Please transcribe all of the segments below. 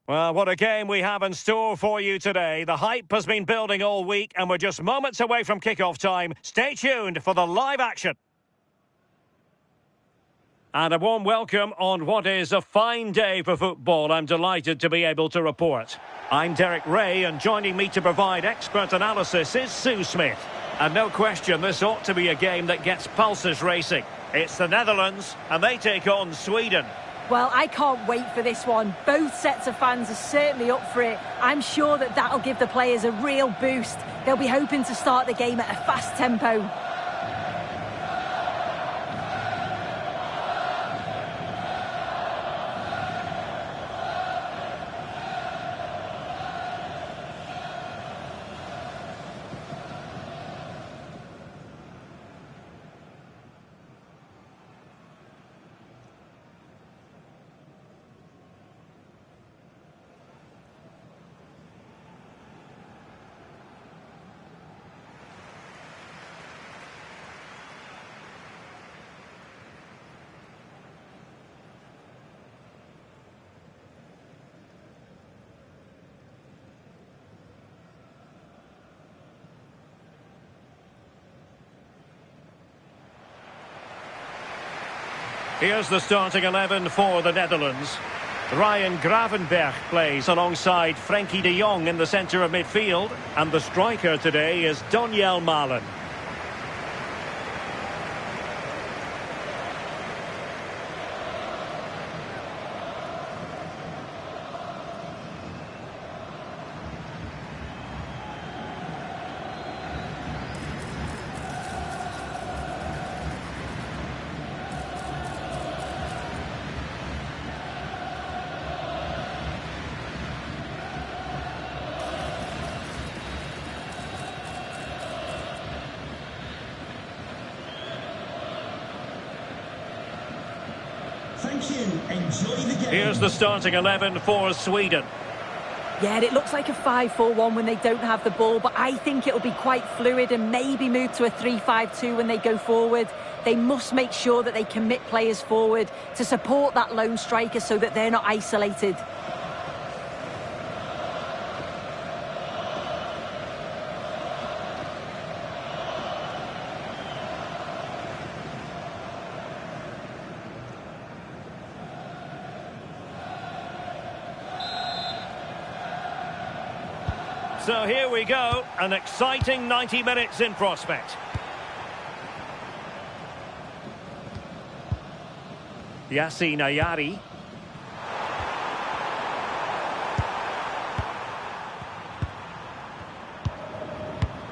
Well, what a game we have in store for you today. The hype has been building all week and we're just moments away from kick-off time. Stay tuned for the live action. And a warm welcome on what is a fine day for football. I'm delighted to be able to report. I'm Derek Ray, and joining me to provide expert analysis is Sue Smith. And no question, this ought to be a game that gets pulses racing. It's the Netherlands, and they take on Sweden. Well, I can't wait for this one. Both sets of fans are certainly up for it. I'm sure that'll give the players a real boost. They'll be hoping to start the game at a fast tempo. Here's the starting 11 for the Netherlands. Ryan Gravenberch plays alongside Frenkie de Jong in the centre of midfield. And the striker today is Donyell Malen. Here's the starting 11 for Sweden. Yeah, it looks like a 5-4-1 when they don't have the ball, but I think it'll be quite fluid and maybe move to a 3-5-2 when they go forward. They must make sure that they commit players forward to support that lone striker so that they're not isolated. So here we go, an exciting 90 minutes in prospect. Yassine Ayari.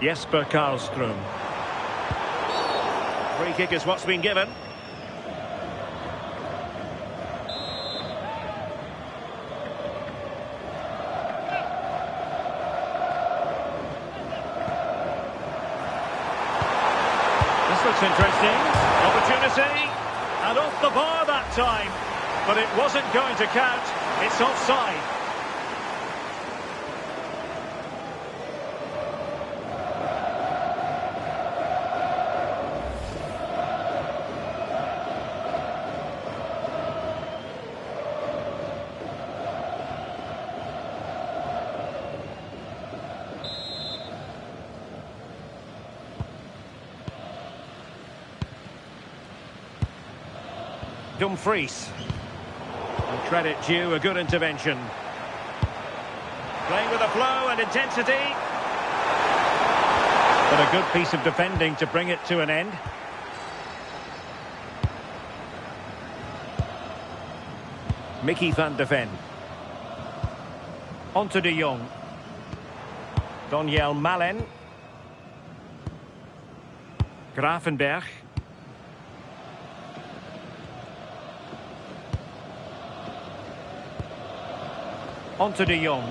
Jesper Karlström. Free kick is what's been given. Looks interesting. Opportunity. And off the bar that time. But it wasn't going to count. It's offside. Dumfries. And credit due, a good intervention. Playing with a flow and intensity. But a good piece of defending to bring it to an end. Mickey van de Ven. On to de Jong. Donyell Malen. Gravenberch. On to de Jong.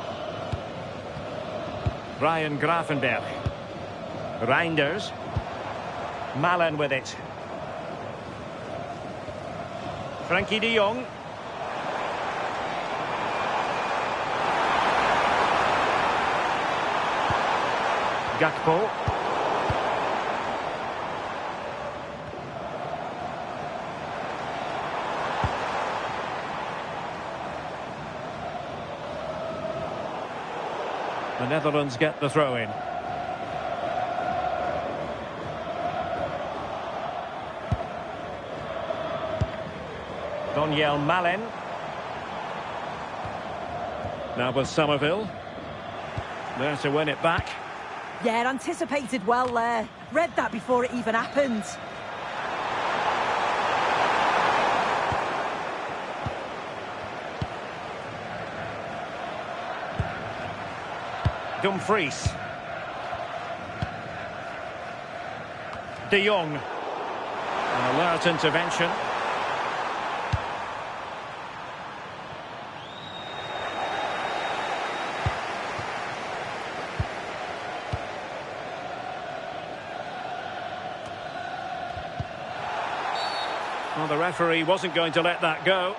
Ryan Gravenberch. Reinders. Malen with it. Frenkie de Jong. Gakpo. The Netherlands get the throw in. Daniel Malen. Now with Somerville. There to win it back. Yeah, anticipated well there. Read that before it even happened. Dumfries. De Jong. An alert intervention. Well, the referee wasn't going to let that go.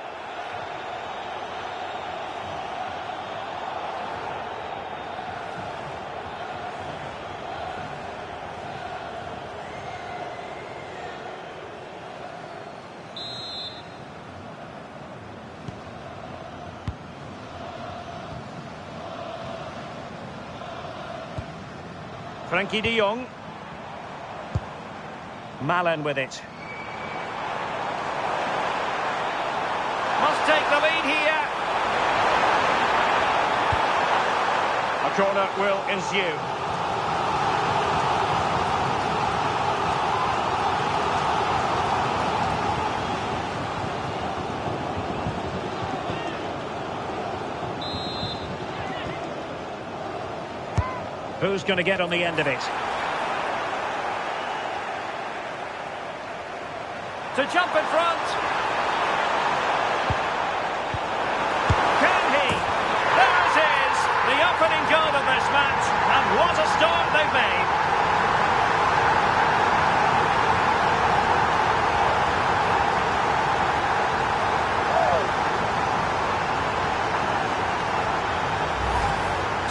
Frankie de Jong. Malen with it. Must take the lead here. A corner will ensue. Who's going to get on the end of it? To jump in front. Can he? There it is. The opening goal of this match. And what a start they've made.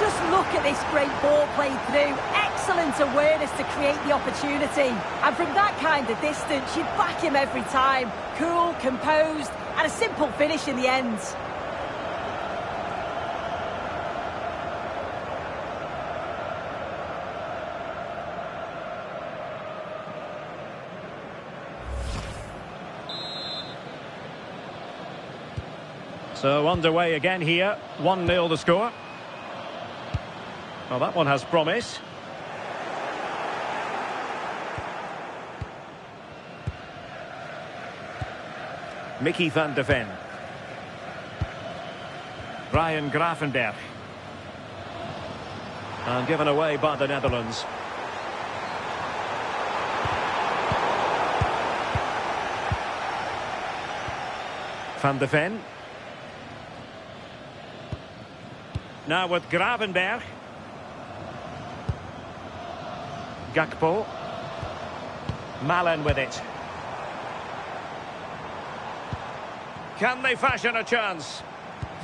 Just look at this great ball played through. Excellent awareness to create the opportunity. And from that kind of distance, you'd back him every time. Cool, composed, and a simple finish in the end. So underway again here. 1-0 the score. Well, that one has promise. Mickey van de Ven. Ryan Gravenberch. And given away by the Netherlands. Van de Ven. Now with Gravenberch. Gakpo. Malen with it. Can they fashion a chance?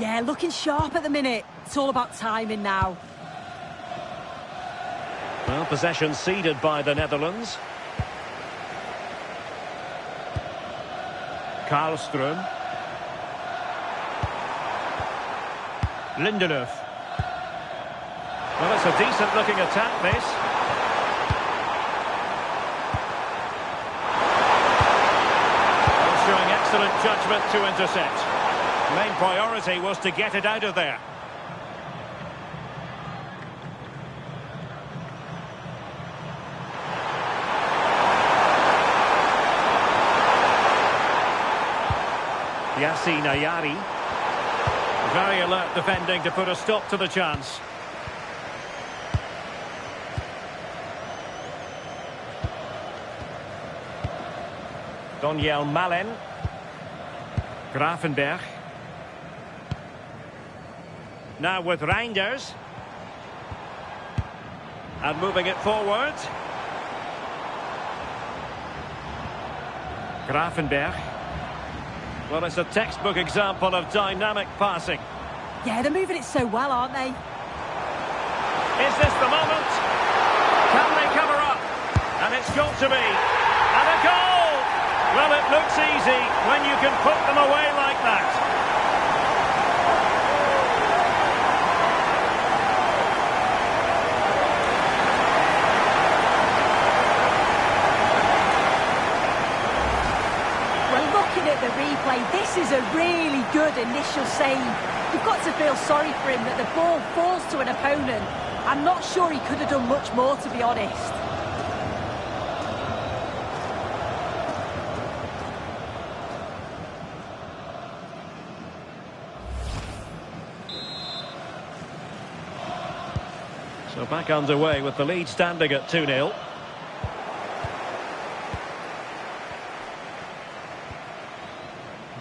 Yeah, looking sharp at the minute. It's all about timing now. Well, possession ceded by the Netherlands. Karlström. Lindelöf. Well, it's a decent looking attack, this. Showing excellent judgment to intercept. Main priority was to get it out of there. Yassine Ayari. Very alert defending to put a stop to the chance. Daniel Malen. Gravenberch. Now with Reinders. And moving it forward. Gravenberch. Well, it's a textbook example of dynamic passing. Yeah, they're moving it so well, aren't they? Is this the moment? Can they cover up? And it's got to be. And a goal! Well, it looks easy when you can put them away like that. This is a really good initial save. You've got to feel sorry for him that the ball falls to an opponent. I'm not sure he could have done much more, to be honest. So back underway with the lead standing at 2-0.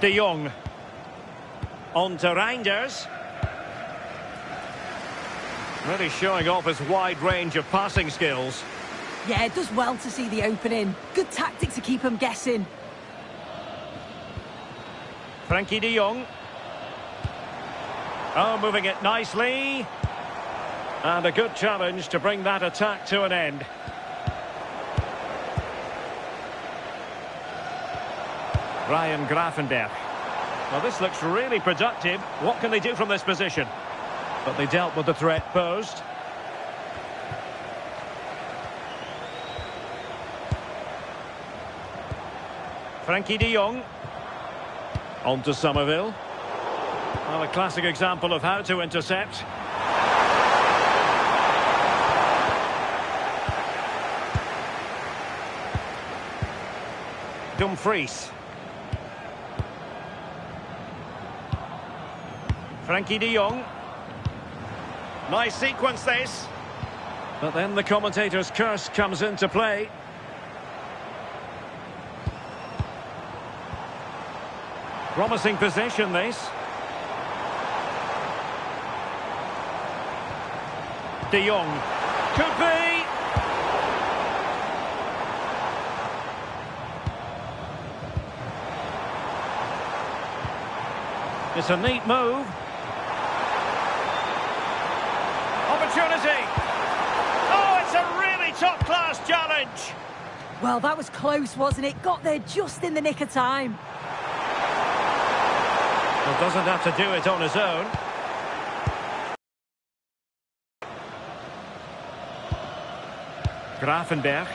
De Jong. On to Reinders. Really showing off his wide range of passing skills. Yeah, it does well to see the opening. Good tactic to keep him guessing. Frankie de Jong. Oh, moving it nicely. And a good challenge to bring that attack to an end. Ryan Gravenberch. Well, this looks really productive. What can they do from this position? But they dealt with the threat posed. Frankie de Jong. On to Somerville. Well, a classic example of how to intercept. Dumfries. Frankie de Jong. Nice sequence this. But then the commentator's curse comes into play. Promising possession this. De Jong. Could be. It's a neat move. Opportunity. Oh, it's a really top-class challenge. Well, that was close, wasn't it? Got there just in the nick of time. Well, doesn't have to do it on his own. Gravenberch.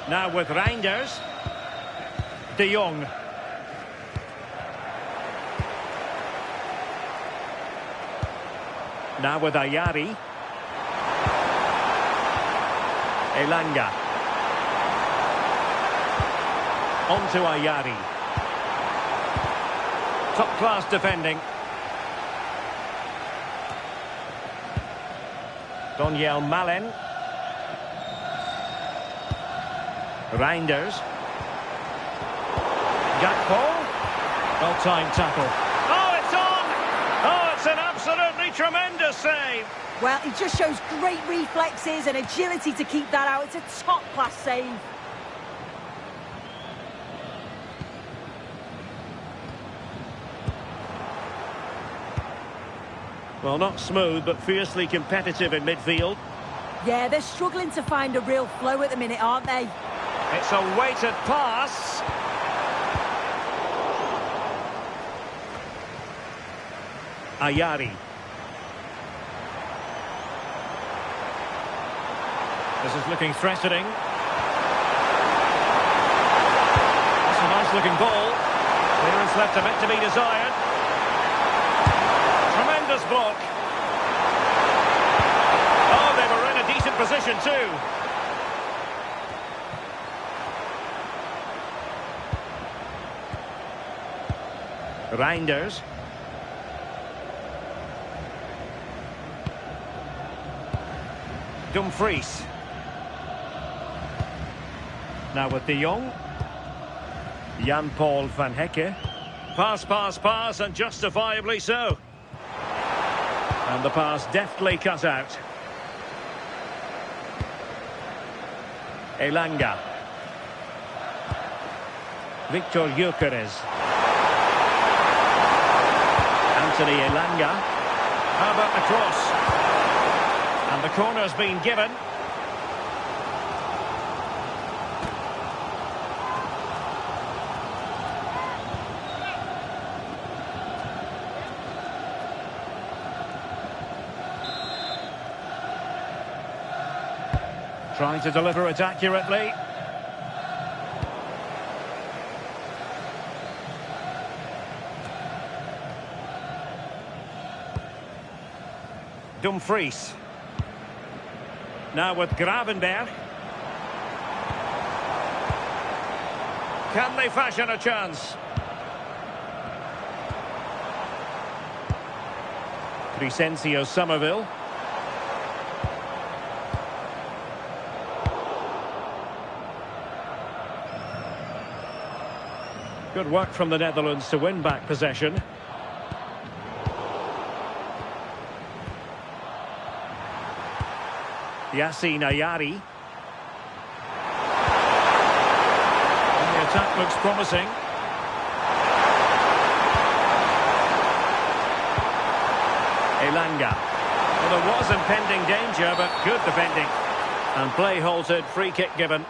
Now with Reinders. De Jong. Now with Ayari. Elanga. On to Ayari. Top-class defending. Donyell Malen. Reinders. Gakpo. Well-timed tackle. Oh, it's on! Oh, it's an absolutely tremendous save. Well, he just shows great reflexes and agility to keep that out. It's a top-class save. Well, not smooth, but fiercely competitive in midfield. Yeah, they're struggling to find a real flow at the minute, aren't they? It's a weighted pass. Ayari. This is looking threatening. That's a nice-looking ball. Clearance left a bit to be desired. Tremendous block. Oh, they were in a decent position too. Reinders. Dumfries. Now with De Jong. Jan-Paul van Hecke. Pass, pass, pass, and justifiably so. And the pass deftly cut out. Elanga. Victor Gyökeres. Anthony Elanga. How about the cross? And the corner's been given. Trying to deliver it accurately. Dumfries. Now with Gravenberg. Can they fashion a chance? Crescencio Somerville. Good work from the Netherlands to win back possession. Yassine Ayari. And the attack looks promising. Elanga. Well, there was impending danger, but good defending. And play halted, free kick given.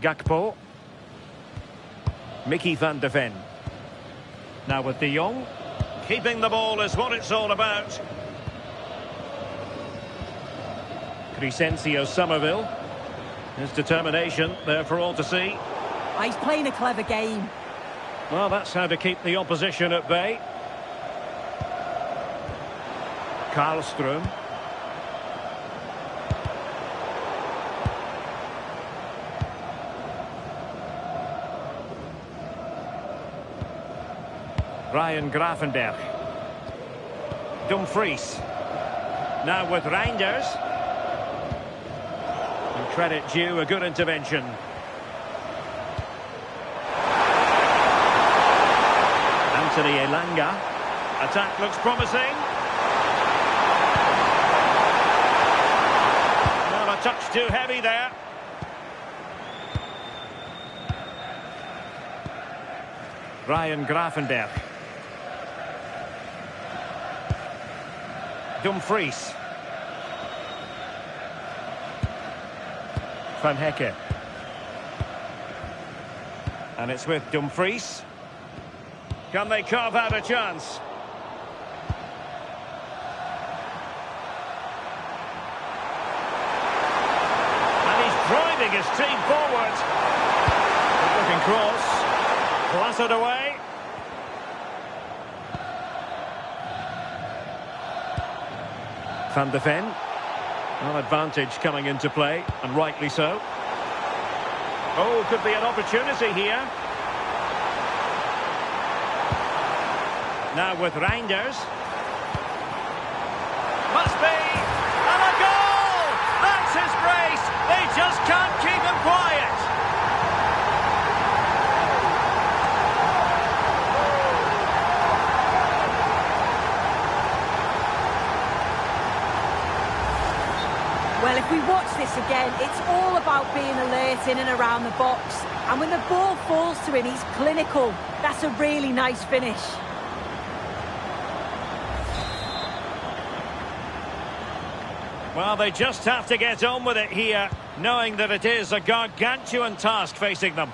Gakpo. Mickey van de Ven. Now with De Jong. Keeping the ball is what it's all about. Crescencio Somerville. His determination there for all to see. He's playing a clever game. Well, that's how to keep the opposition at bay. Karlström. Ryan Gravenberg. Dumfries. Now with Reinders. And credit due, a good intervention. Anthony Elanga. Attack looks promising. Well, a touch too heavy there. Ryan Gravenberg. Dumfries. Van Hecke. And it's with Dumfries. Can they carve out a chance? And he's driving his team forward. Good looking cross. Clattered away. Van de Ven. Well, advantage coming into play, and rightly so. Oh, could be an opportunity here. Now with Reinders. Must be! And a goal! That's his brace! They just can't keep him quiet! Well, if we watch this again, it's all about being alert in and around the box. And when the ball falls to him, he's clinical. That's a really nice finish. Well, they just have to get on with it here, knowing that it is a gargantuan task facing them.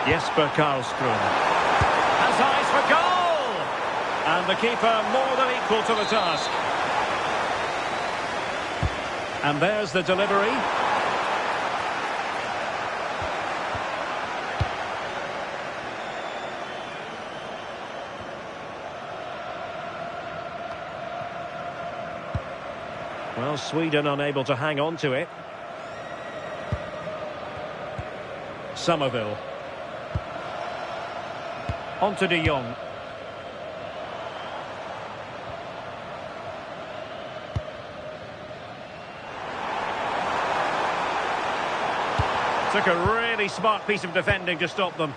Jesper Karlström has eyes for goal! And the keeper more than equal to the task. And there's the delivery. Well, Sweden unable to hang on to it. Somerville. On to De Jong. Took a really smart piece of defending to stop them.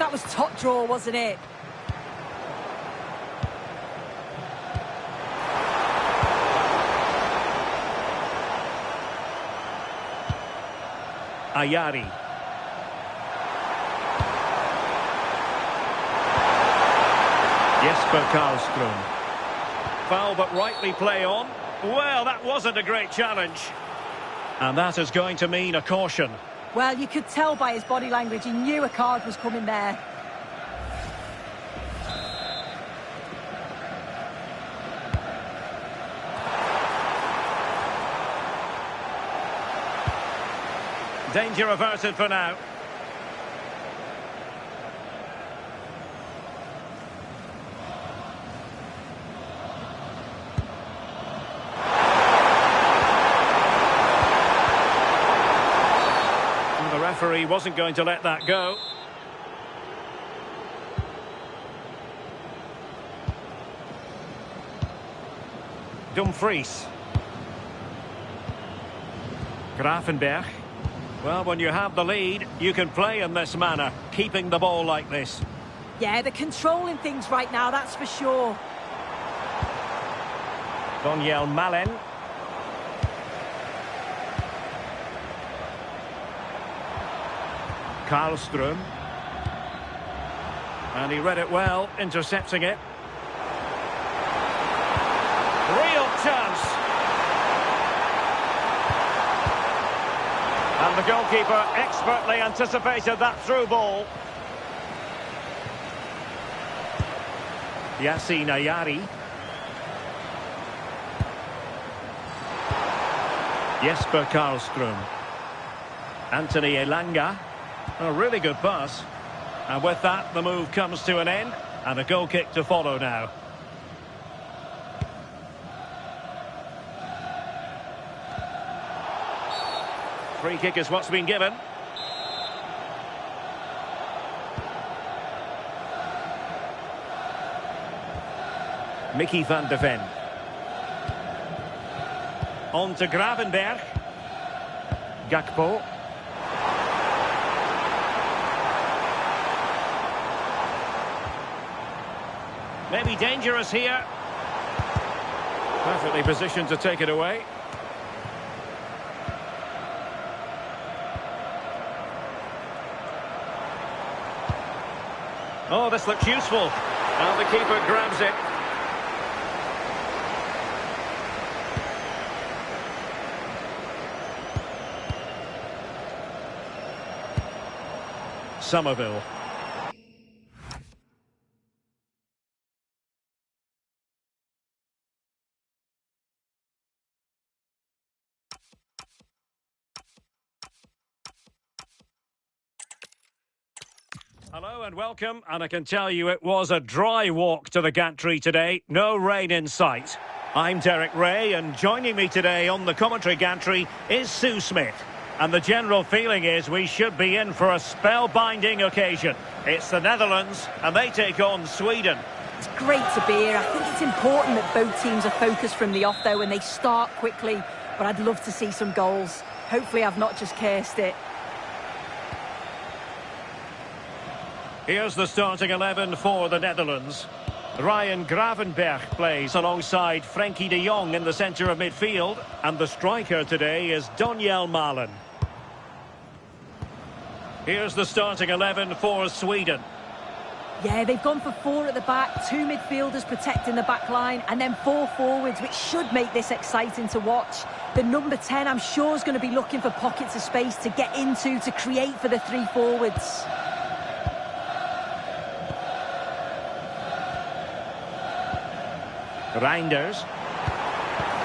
That was top draw, wasn't it? Ayari. Jesper Karlström. Foul, but rightly play on. Well, that wasn't a great challenge. And that is going to mean a caution. Well, you could tell by his body language, he knew a card was coming there. Danger averted for now. And the referee wasn't going to let that go. Dumfries. Grafenberg. Well, when you have the lead, you can play in this manner, keeping the ball like this. Yeah, they're controlling things right now, that's for sure. Daniel Malen. Karlström. And he read it well, intercepting it. Real chance. And the goalkeeper expertly anticipated that through ball. Yassine Ayari. Jesper Karlström. Anthony Elanga. A really good pass. And with that, the move comes to an end. And a goal kick to follow now. Free kick is what's been given. Mickey van de Ven. On to Gravenberg. Gakpo. Maybe dangerous here. Perfectly positioned to take it away. Oh, this looks useful. And the keeper grabs it. Somerville. Hello and welcome, and I can tell you it was a dry walk to the gantry today, no rain in sight. I'm Derek Ray, and joining me today on the commentary gantry is Sue Smith. And the general feeling is we should be in for a spellbinding occasion. It's the Netherlands, and they take on Sweden. It's great to be here. I think it's important that both teams are focused from the off, though, and they start quickly. But I'd love to see some goals. Hopefully I've not just cursed it. Here's the starting 11 for the Netherlands. Ryan Gravenberg plays alongside Frenkie de Jong in the centre of midfield. And the striker today is Daniel Malen. Here's the starting 11 for Sweden. Yeah, they've gone for four at the back, two midfielders protecting the back line, and then four forwards, which should make this exciting to watch. The number 10, I'm sure, is going to be looking for pockets of space to get into, to create for the three forwards. Reinders.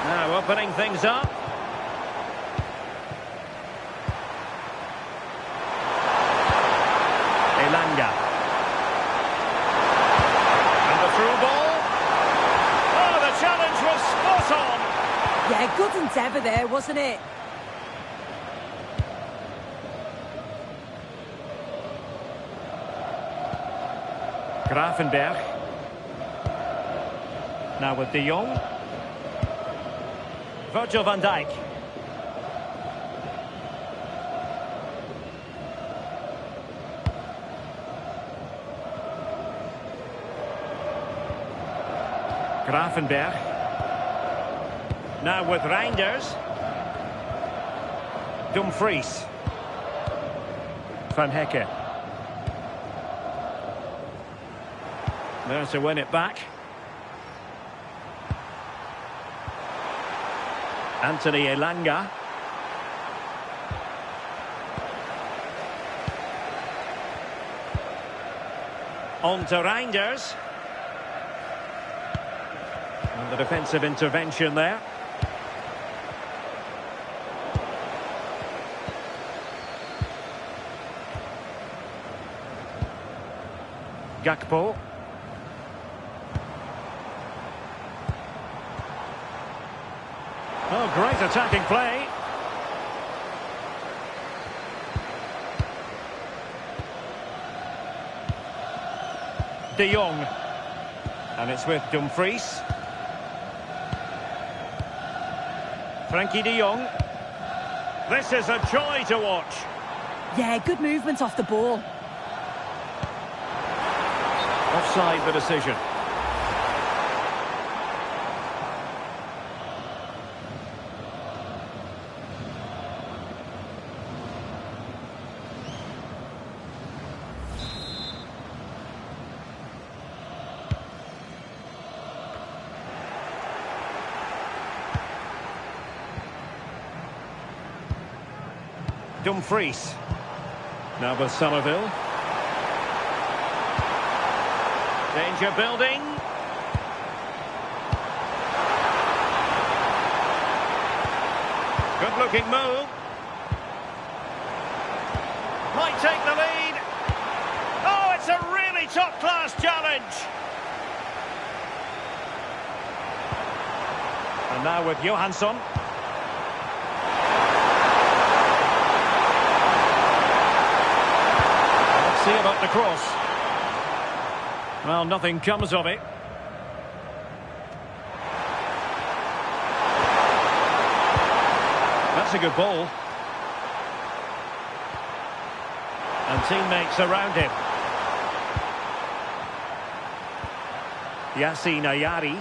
Now opening things up. Elanga. And the through ball. Oh, the challenge was spot on. Yeah, good endeavour there, wasn't it? Gravenberg. Now with de Jong. Virgil van Dijk. Gravenberg. Now with Reinders. Dumfries. Van Hekke. There to win it back. Anthony Elanga. On to Reinders. And the defensive intervention there. Gakpo. Oh, great attacking play. De Jong. And it's with Dumfries. Frankie de Jong. This is a joy to watch. Yeah, good movement off the ball. Offside the decision. Dumfries. Now with Somerville. Danger building. Good looking move. Might take the lead. Oh, it's a really top class challenge. And now with Johansson. Let's see about the cross. Well, nothing comes of it. That's a good ball. And teammates around him. Yassine Ayari.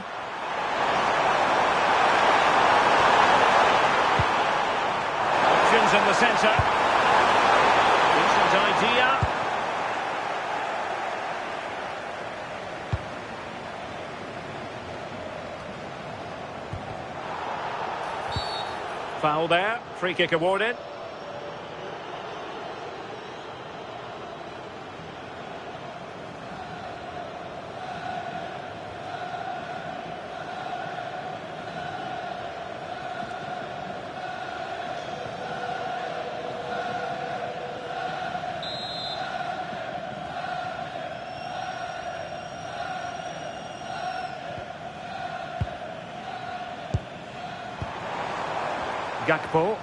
Options in the centre. Decent idea. Foul there. Free kick awarded. Gakpo.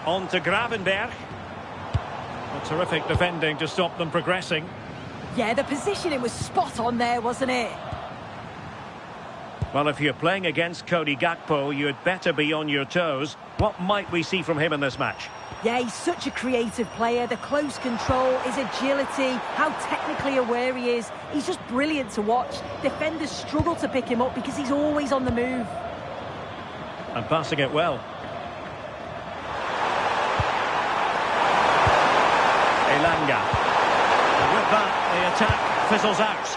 On to Gravenberg. A terrific defending to stop them progressing. Yeah, the positioning was spot on there, wasn't it? Well, if you're playing against Cody Gakpo, you'd better be on your toes. What might we see from him in this match? Yeah, he's such a creative player. The close control, his agility, how technically aware he is. He's just brilliant to watch. Defenders struggle to pick him up because he's always on the move. And passing it well. Elanga. And with that, the attack fizzles out.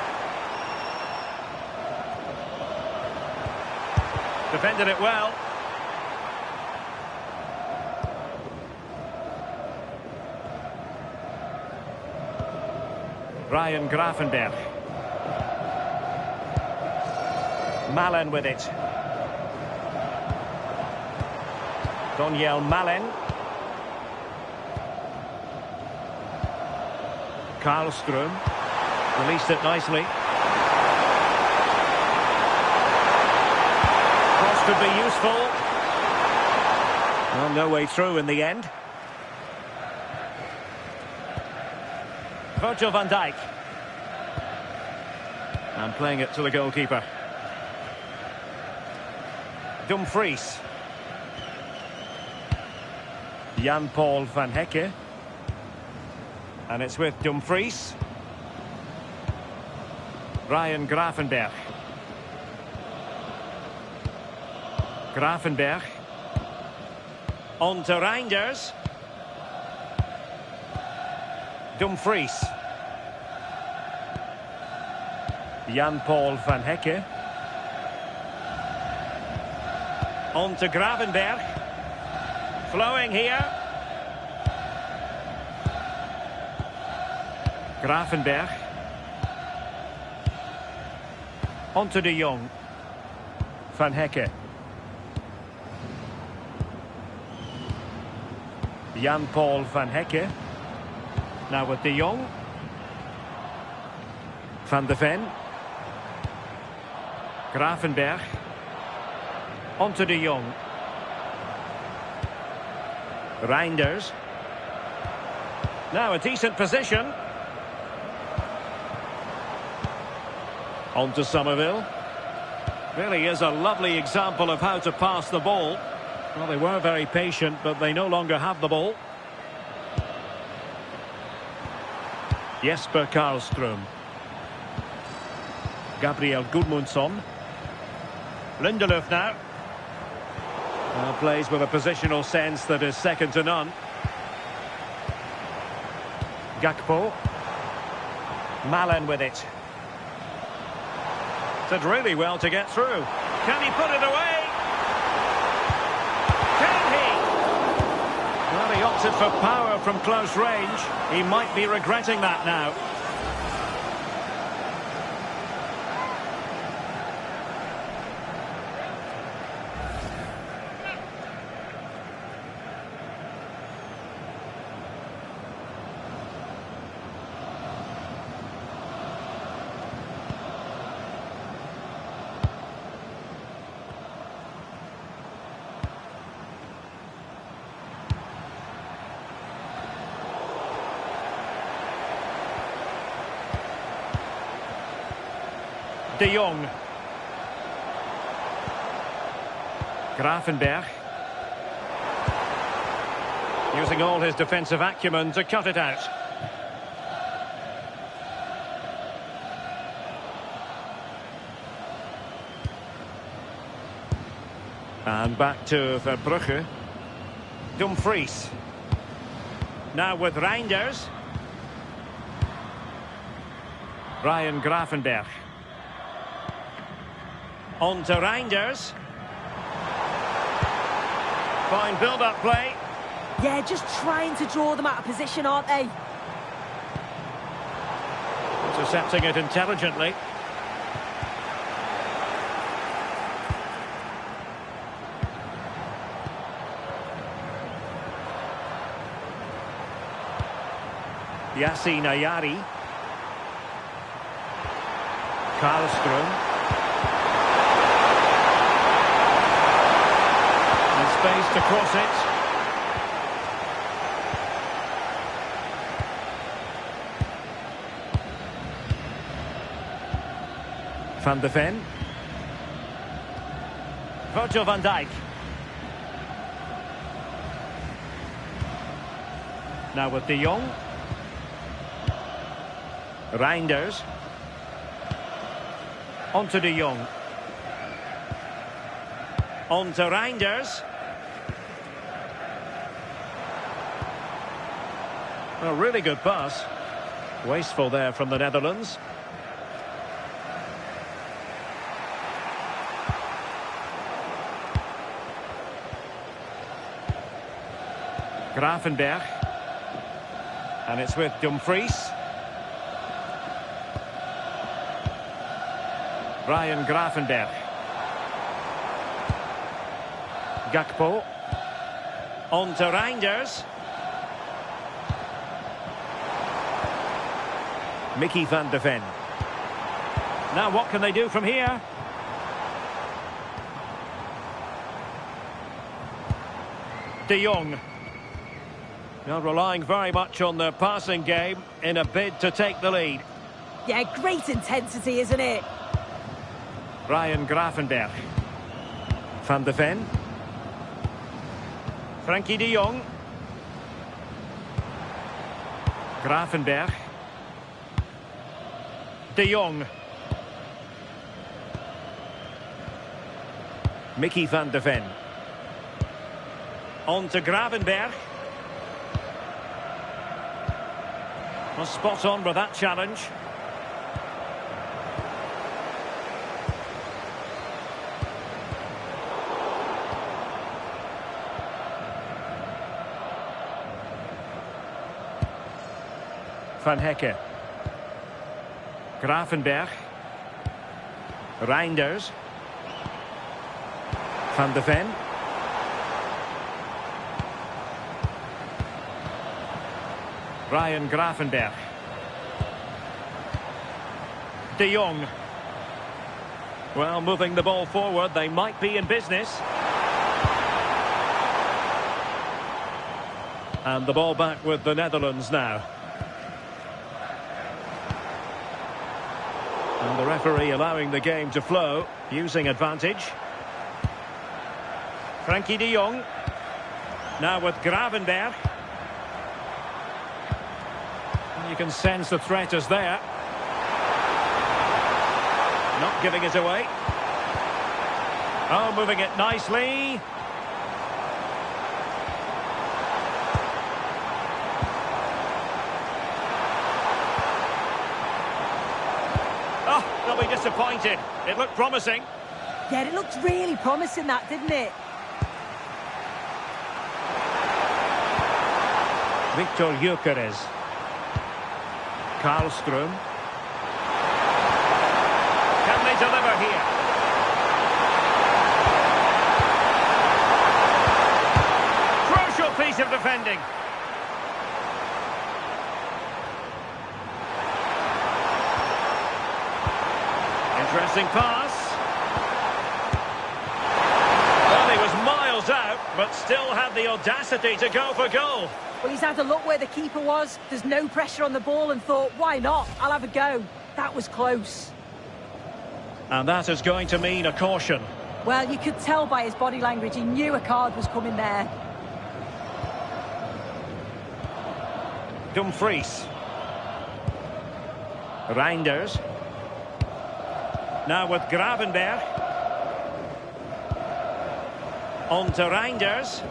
Defended it well. Ryan Gravenberg. Malen with it. Daniel Malen. Karlström. Released it nicely. Cross could be useful. Well, no way through in the end. Virgil van Dijk. And playing it to the goalkeeper. Dumfries. Jan-Paul van Hecke. And it's with Dumfries. Ryan Gravenberg. Gravenberg. On to Reinders. Dumfries. Jan-Paul van Hecke. On to Gravenberg. Flowing here. Grafenberg. On to de Jong. Van Hecke. Jan-Paul van Hecke. Now with de Jong. Van de Ven. Grafenberg. On to de Jong. Reinders. Now a decent position. On to Somerville. Really is a lovely example of how to pass the ball. Well, they were very patient, but they no longer have the ball. Jesper Karlström. Gabriel Gudmundsson. Lindelöf now. Plays with a positional sense that is second to none. Gakpo. Malen with it. Did really well to get through. Can he put it away? Can he? Well, he opted for power from close range. He might be regretting that now. De Jong. Grafenberg. Using all his defensive acumen to cut it out. And back to Verbrugge. Dumfries. Now with Reinders. Ryan Grafenberg. On to Reinders. Fine build-up play. Yeah, just trying to draw them out of position, aren't they? Intercepting it intelligently. Yassine Ayari. Karlström. Space to cross it. Van de Ven. Virgil van Dijk. Now with de Jong. Reinders. On to de Jong. On to Reinders. A really good pass. Wasteful there from the Netherlands. Grafenberg. And it's with Dumfries. Ryan Grafenberg. Gakpo. On to Reinders. Mickey van de Ven. Now what can they do from here? De Jong. Now relying very much on their passing game in a bid to take the lead. Yeah, great intensity, isn't it? Ryan Grafenberg. Van de Ven. Frankie de Jong. Grafenberg. De Jong. Mickey van de Ven. On to Gravenberg. Well, spot on with that challenge. Van Hecke. Gravenberch. Reinders. Van de Ven. Ryan Gravenberch. De Jong. Well, moving the ball forward, they might be in business. And the ball back with the Netherlands now. And the referee allowing the game to flow, using advantage. Frankie de Jong. Now with Gravenberch. You can sense the threat is there. Not giving it away. Oh, moving it nicely. Oh, they'll be disappointed. It looked promising. Yeah, it looked really promising, that, didn't it? Victor Gyökeres. Karlström. Can they deliver here? Crucial piece of defending. Interesting pass. Well, he was miles out, but still had the audacity to go for goal. Well, he's had a look where the keeper was. There's no pressure on the ball and thought, why not? I'll have a go. That was close. And that is going to mean a caution. Well, you could tell by his body language he knew a card was coming there. Dumfries. Reinders. Now with Gravenberch. On to Reinders.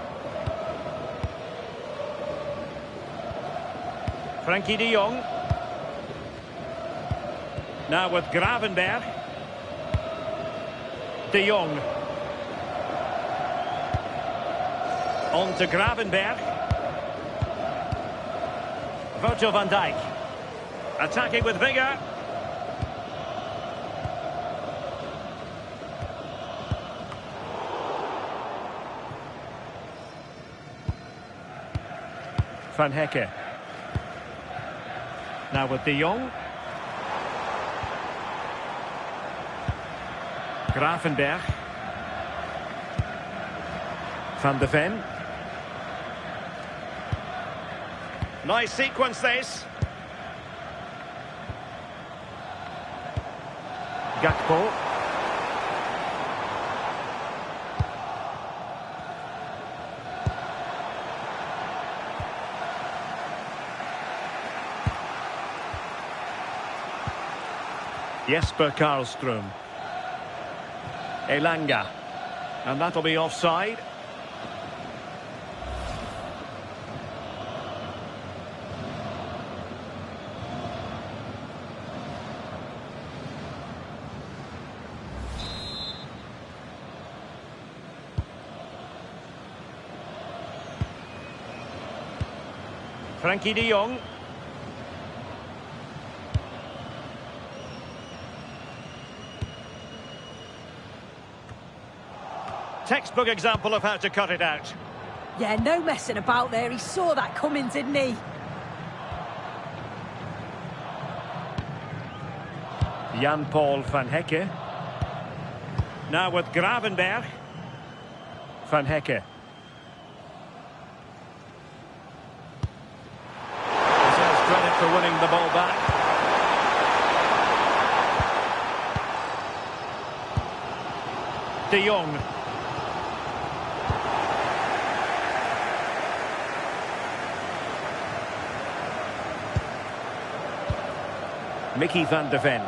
Frankie de Jong. Now with Gravenberch. De Jong. On to Gravenberch. Virgil van Dijk. Attacking with vigour. Van Hecke. Now with De Jong. Gravenberch. Van de Ven. Nice sequence this. Gakpo. Jesper Karlström. Elanga. And that'll be offside. Frankie de Jong. Textbook example of how to cut it out. Yeah, no messing about there. He saw that coming, didn't he? Jan-Paul van Hecke. Now with Gravenberch. Van Hecke. Deserves credit for winning the ball back. De Jong. Mickey van de Ven.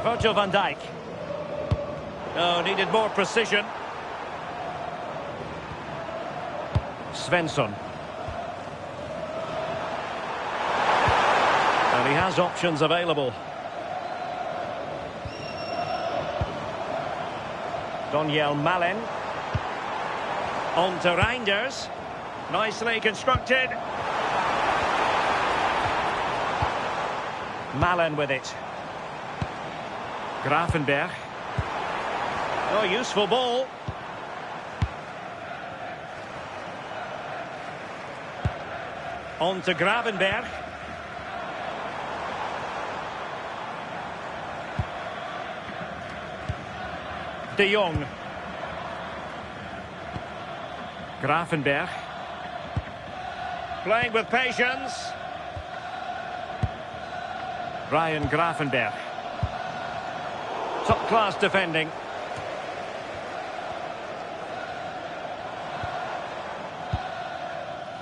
Virgil van Dijk. Oh, needed more precision. Svensson. And he has options available. Daniel Malen. On to Reinders. Nicely constructed. Malen with it. Grafenberg. Oh, useful ball. On to Gravenberg. De Jong. Grafenberg. Playing with patience. Ryan Grafenberg. Top-class defending.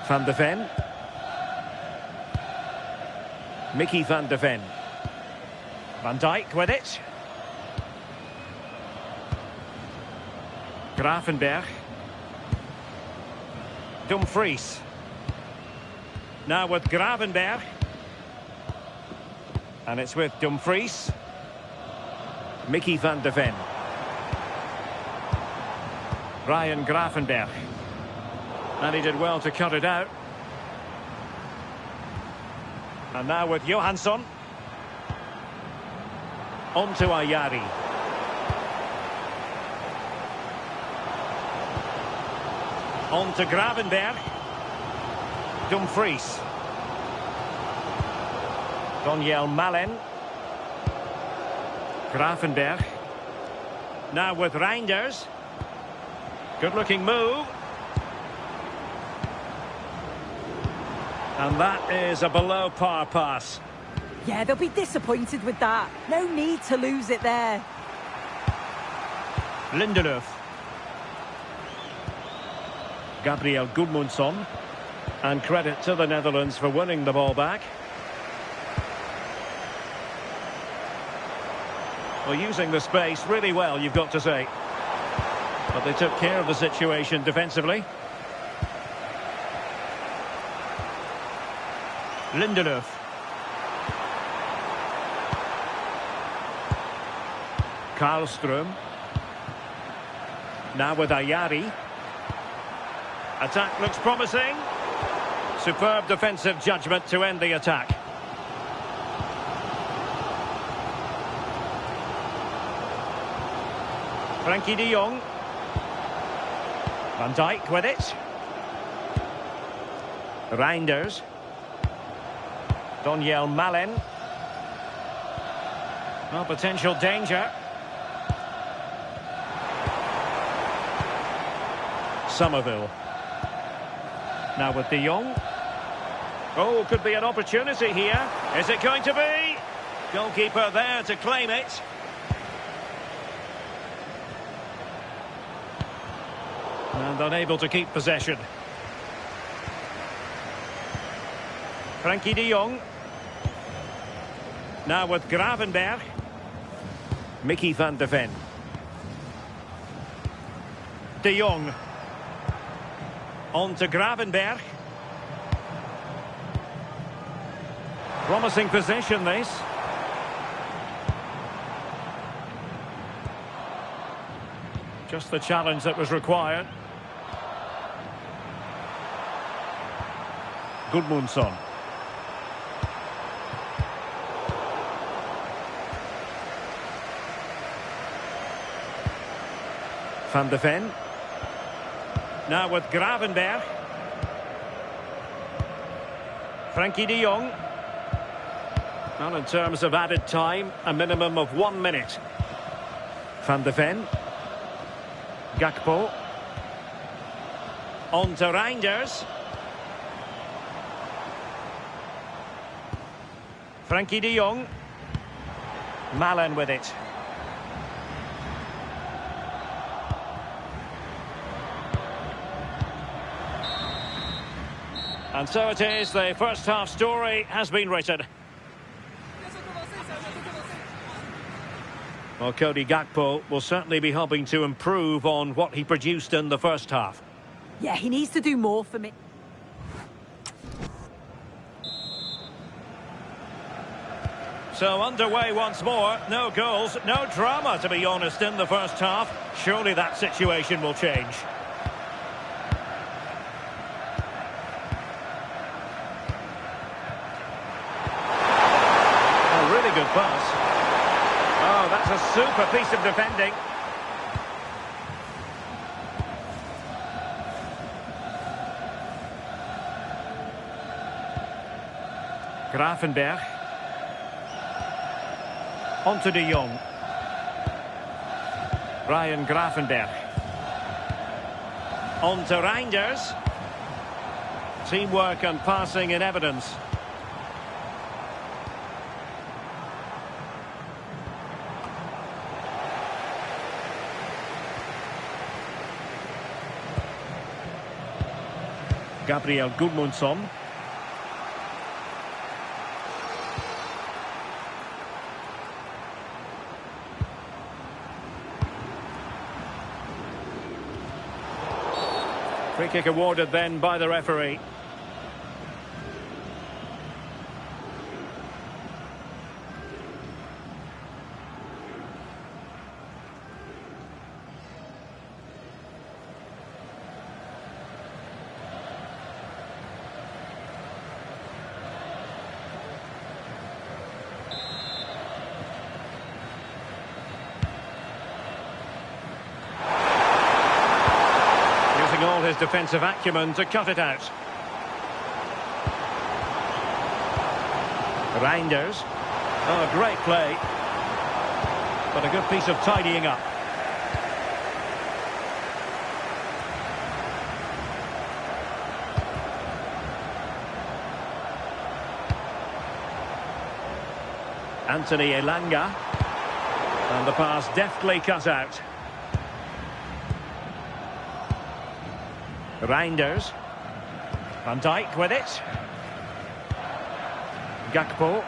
Van de Ven. Mickey van de Ven. Van Dijk with it. Grafenberg. Dumfries. Now with Gravenberg. And it's with Dumfries. Mickey van de Ven. Ryan Grafenberg. And he did well to cut it out. And now with Johansson. On to Ayari. On to Gravenberg. Dumfries. Daniel Malen. Grafenberg. Now with Reinders. Good looking move. And that is a below par pass. Yeah, they'll be disappointed with that. No need to lose it there. Lindelöf. Gabriel Gudmundsson. And credit to the Netherlands for winning the ball back. Well, using the space really well, you've got to say. But they took care of the situation defensively. Lindelöf. Karlström. Now with Ayari. Attack looks promising. Superb defensive judgment to end the attack. Frankie de Jong. Van Dijk with it. Reinders. Daniel Malen. Well, potential danger. Somerville. Now with de Jong. Oh, could be an opportunity here. Is it going to be? Goalkeeper there to claim it. And unable to keep possession. Frankie de Jong. Now with Gravenberg. Mickey van de Ven. De Jong. On to Gravenberg. Promising position, this. Just the challenge that was required. Gudmundsson. Van de Ven. Now with Gravenberg. Frankie de Jong. Well, in terms of added time, a minimum of 1 minute. Van de Ven. Gakpo. On to Reinders. Frankie de Jong. Malen with it. And so it is, the first half story has been written. Well, Cody Gakpo will certainly be hoping to improve on what he produced in the first half. Yeah, he needs to do more for me. So underway once more, no goals, no drama to be honest in the first half. Surely that situation will change. good pass. Oh, that's a super piece of defending. Gravenberch. On to de Jong. Ryan Gravenberch. On to Reinders. Teamwork and passing in evidence. Gabriel Gudmundsson. Free kick awarded then by the referee. All his defensive acumen to cut it out. Reinders. Oh, great play. But a good piece of tidying up. Anthony Elanga. And the pass deftly cut out. Reinders. Van Dijk with it. Gakpo.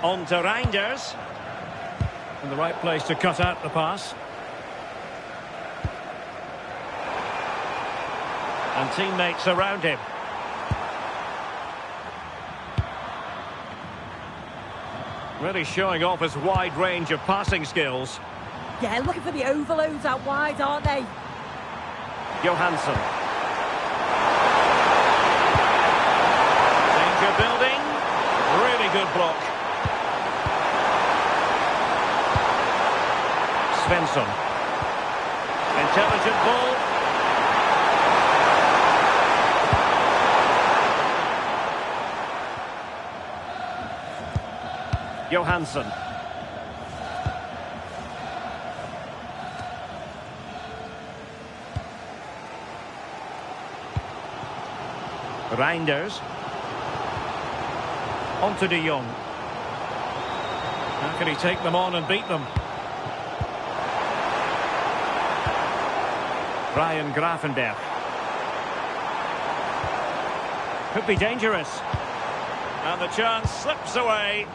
On to Reinders. In the right place to cut out the pass. And teammates around him. Really showing off his wide range of passing skills. Yeah, looking for the overloads out wide, aren't they? Johansson. Danger building. Really good block. Svensson. Intelligent ball. Johansson. Reinders. On to de Jong. How can he take them on and beat them? Ryan Gravenberch. Could be dangerous. And the chance slips away.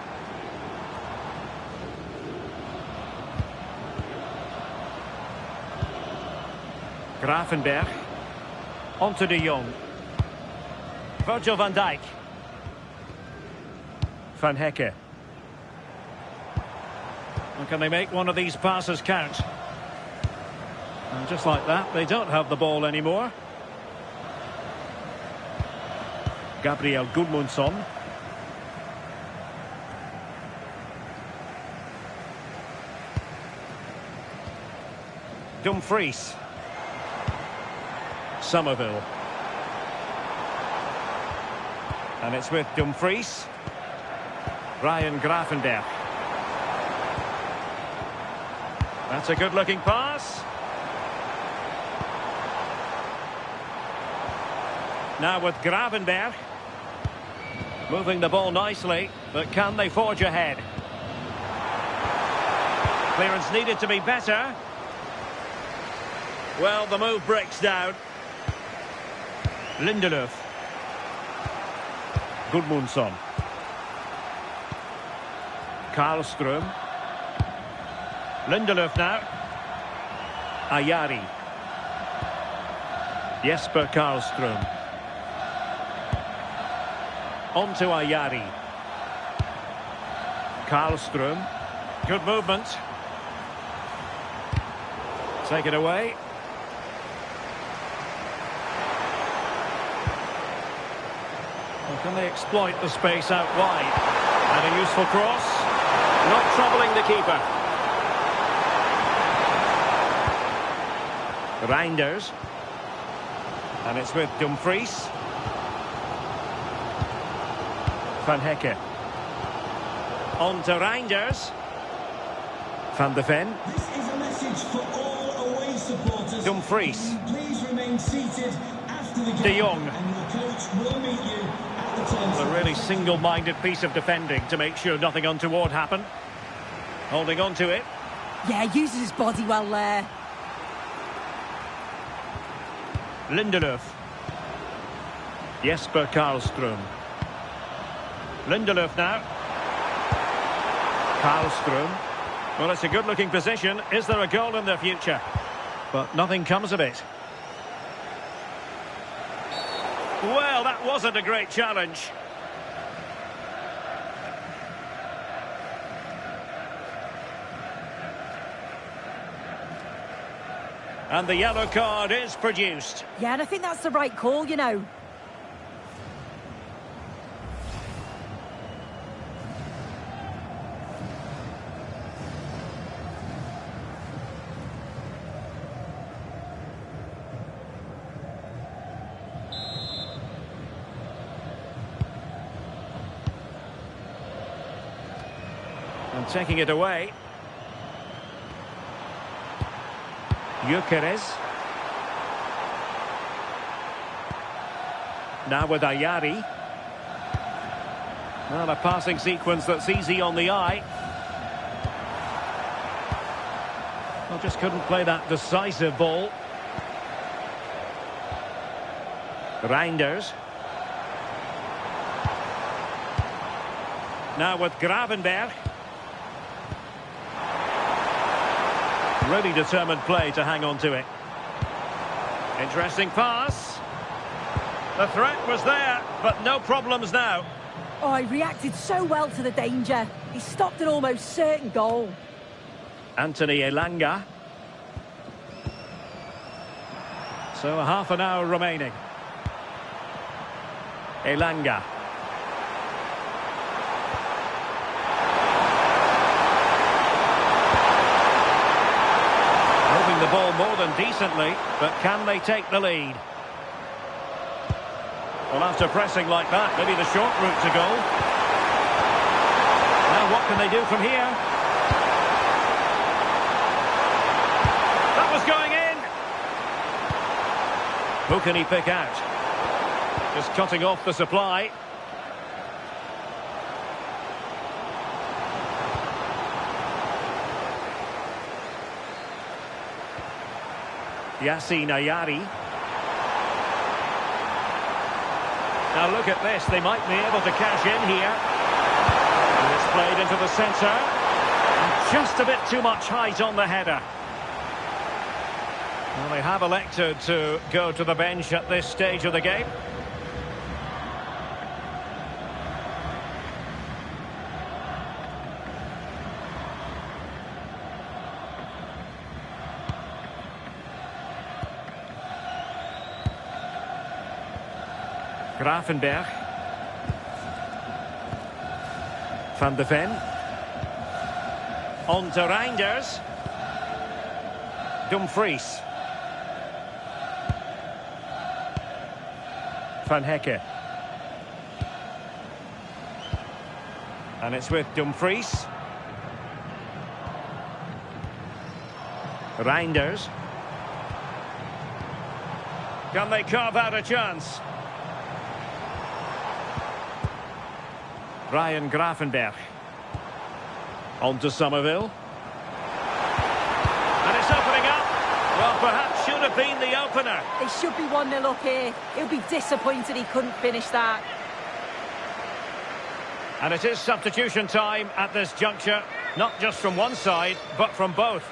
Gravenberch. On to de Jong. Virgil van Dijk. Van Hecke. And can they make one of these passes count? And just like that, they don't have the ball anymore. Gabriel Gudmundsson. Dumfries. Somerville. And it's with Dumfries. Ryan Gravenberch. That's a good-looking pass. Now with Gravenberch. Moving the ball nicely, but can they forge ahead? Clearance needed to be better. Well, the move breaks down. Lindelöf. Gudmundsson. Karlström. Lindelöf now. Ayari. Jesper Karlström. On to Ayari. Karlström. Good movement. Take it away. Well, can they exploit the space out wide? And a useful cross. Not troubling the keeper. Reinders. And it's with Dumfries. Van Hecke. On to Reinders. Van de Ven. This is a message for all away supporters. Dumfries. Please remain seated after the game. De Jong. And your coach will meet you at the turn. A really single-minded piece of defending to make sure nothing untoward happened. Holding on to it. Yeah, uses his body well there. Lindelöf. Jesper Karlström. Lindelöf now. Karlström. Well, it's a good-looking position. Is there a goal in the future? But nothing comes of it. Well, that wasn't a great challenge. And the yellow card is produced. Yeah, and I think that's the right call, you know. And taking it away. Gyökeres. Now with Ayari. Well, a passing sequence that's easy on the eye. Well, just couldn't play that decisive ball. Reinders. Now with Gravenberg. Really determined play to hang on to it. Interesting pass. The threat was there, but no problems now. Oh, he reacted so well to the danger. He stopped an almost certain goal. Anthony Elanga. So a half an hour remaining. Elanga. Moving the ball more than decently, but can they take the lead? Well, after pressing like that, maybe the short route to goal. Now what can they do from here? That was going in! Who can he pick out? Just cutting off the supply. Yassine Ayari. Now look at this, they might be able to cash in here. And it's played into the centre. And just a bit too much height on the header. Well, they have elected to go to the bench at this stage of the game. Gravenberg. Van de Ven. On to Reinders. Dumfries. Van Hecke. And it's with Dumfries. Reinders. Can they carve out a chance? Ryan Gravenberg. On to Somerville. And it's opening up. Well, perhaps should have been the opener. They should be 1-0 up here. He'll be disappointed he couldn't finish that. And it is substitution time at this juncture. Not just from one side, but from both.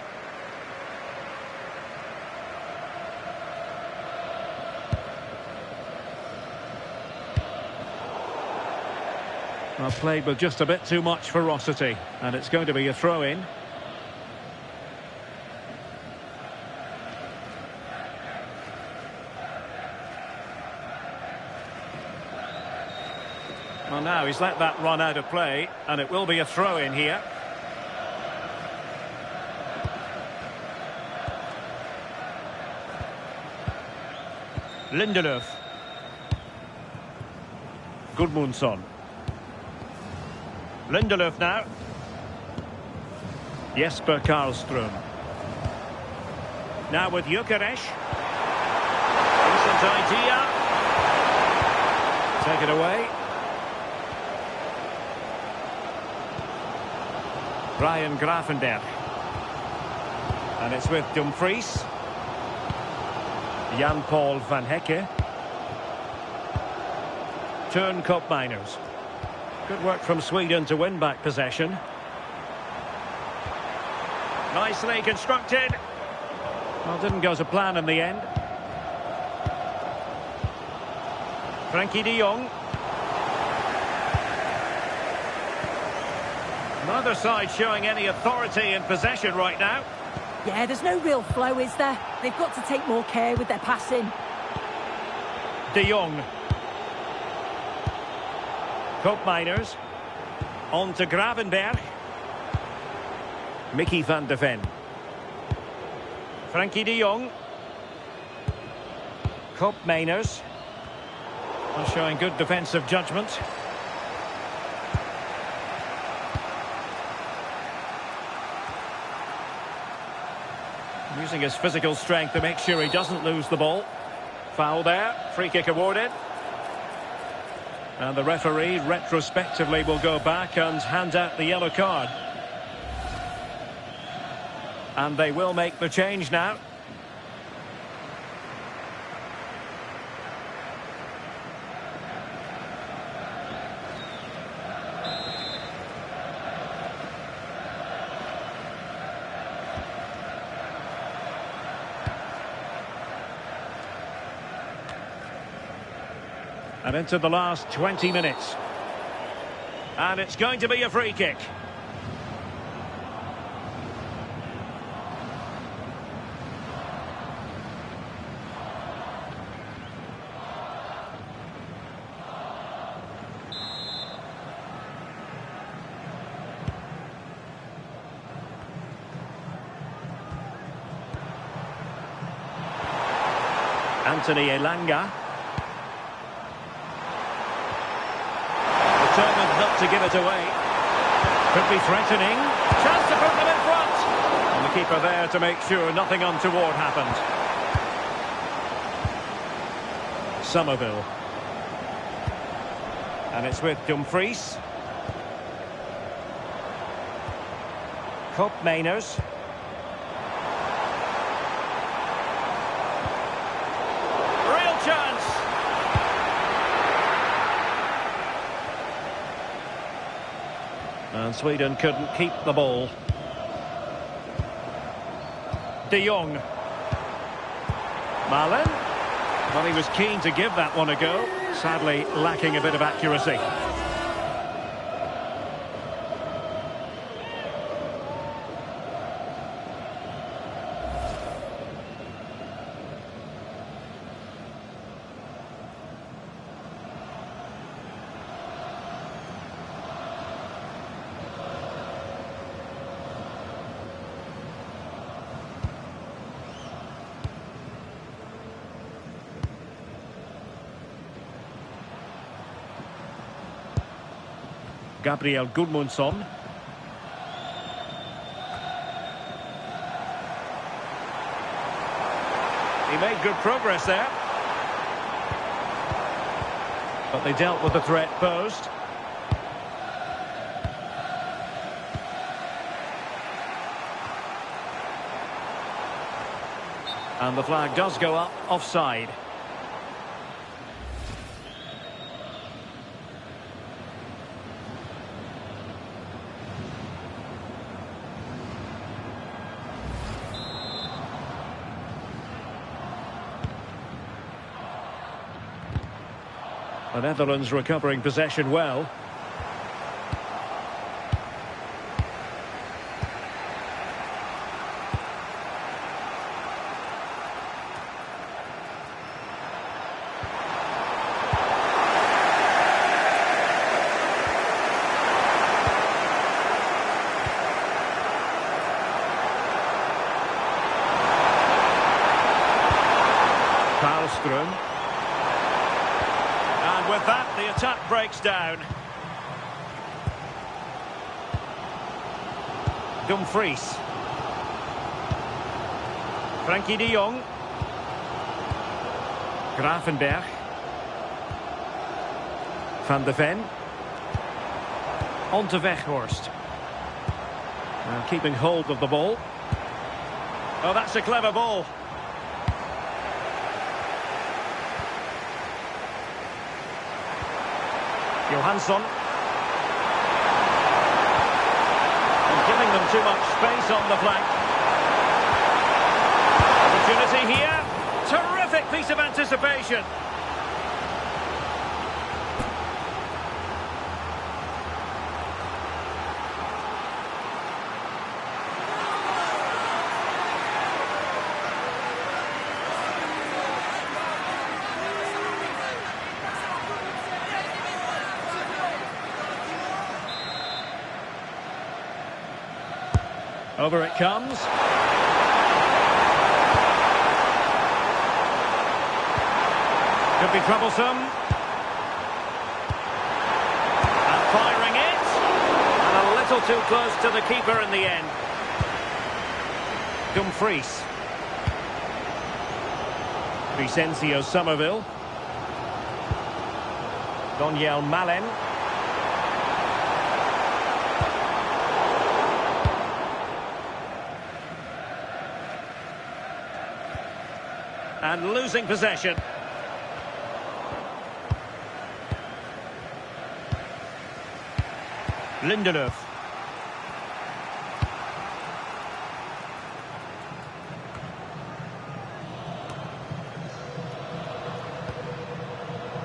Well, played with just a bit too much ferocity, and it's going to be a throw-in. Well, now he's let that run out of play, and it will be a throw in here. Lindelöf. Gudmundsson. Lindelöf now. Jesper Karlström. Now with Gyökeres. Decent idea. Take it away. Brian Grafenberg. And it's with Dumfries. Jan-Paul van Hecke. Turn Koopmeiners. Good work from Sweden to win back possession. Nicely constructed. Well, didn't go to plan in the end. Frankie de Jong. Neither side showing any authority in possession right now. Yeah, there's no real flow, is there? They've got to take more care with their passing. De Jong. Koopmeiners. On to Gravenberg. Mickey van de Ven. Frankie de Jong. Koopmeiners. Well, showing good defensive judgment. Using his physical strength to make sure he doesn't lose the ball. Foul there. Free kick awarded. And the referee retrospectively will go back and hand out the yellow card. And they will make the change now. And into the last 20 minutes. And it's going to be a free kick. Anthony Elanga. Determined not to give it away. Could be threatening. Chance to put them in front. And the keeper there to make sure nothing untoward happened. Somerville. And it's with Dumfries. Koopmeiners. Real chance. And Sweden couldn't keep the ball. De Jong. Malen. Well, he was keen to give that one a go. Sadly, lacking a bit of accuracy. Gabriel Gudmundsson. He made good progress there. But they dealt with the threat posed. And the flag does go up offside. The Netherlands recovering possession well. attack breaks down. Dumfries. Frankie de Jong. Gravenberg. Van de Ven. On to Weghorst. Now keeping hold of the ball. Oh, that's a clever ball. Johansson. And giving them too much space on the flank. Opportunity here. Terrific piece of anticipation. Over it comes. Could be troublesome. And firing it. And a little too close to the keeper in the end. Dumfries. Vicencio Somerville. Doniel Malen. And losing possession. Lindelöf.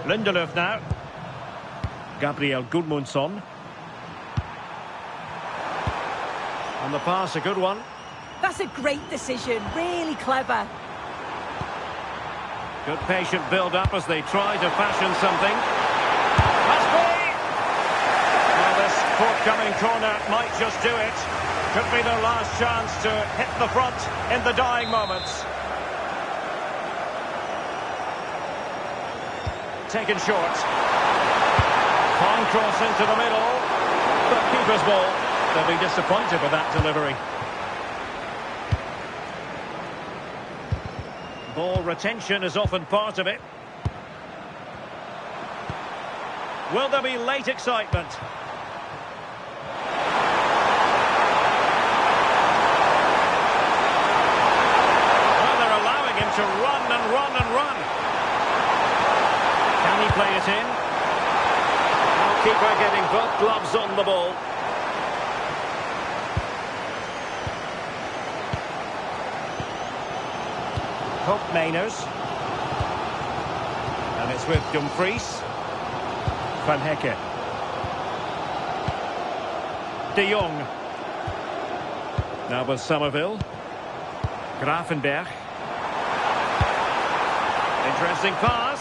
Lindelöf now. Gabriel Gudmundsson. And the pass, a good one. That's a great decision, really clever. Good patient build-up as they try to fashion something. Must be! Well, this forthcoming corner might just do it. Could be their last chance to hit the front in the dying moments. Taken short. Fine cross into the middle. But keeper's ball. They'll be disappointed with that delivery. Ball retention is often part of it. Will there be late excitement? Well, they're allowing him to run and run and run. Can he play it in? Keeper getting both gloves on the ball. Hope Mainers. And it's with Dumfries. Van Hecke. De Jong. Now with Somerville. Gravenberg. Interesting pass.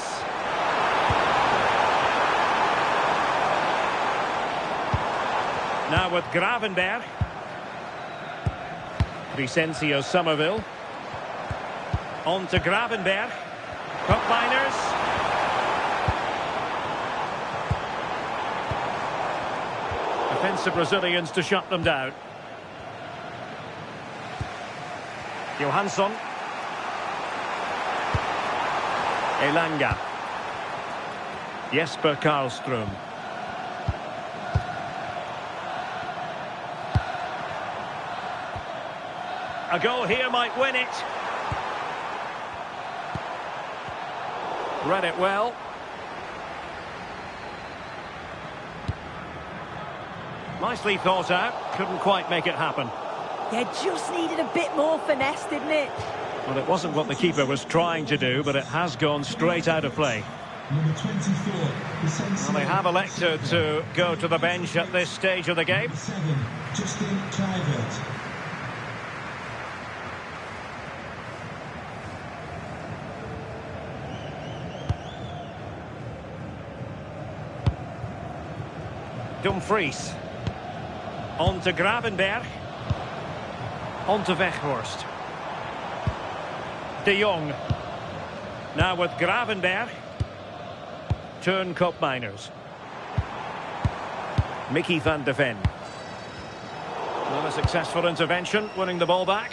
Now with Gravenberg. Vicencio Somerville. On to Gravenberg. Cup miners. Defensive Brazilians to shut them down. Johansson. Elanga. Jesper Karlström. A goal here might win it. Read it well. Nicely thought out. Couldn't quite make it happen. Yeah, just needed a bit more finesse, didn't it? Well, it wasn't what the keeper was trying to do, but it has gone straight out of play. Number 24, Well, they have elected to go to the bench at this stage of the game. 7, Justin Kluivert. Dumfries. On to Gravenberg. On to Weghorst. De Jong. Now with Gravenberg. Turn Cup Miners. Mickey van de Ven. Not a successful intervention, winning the ball back.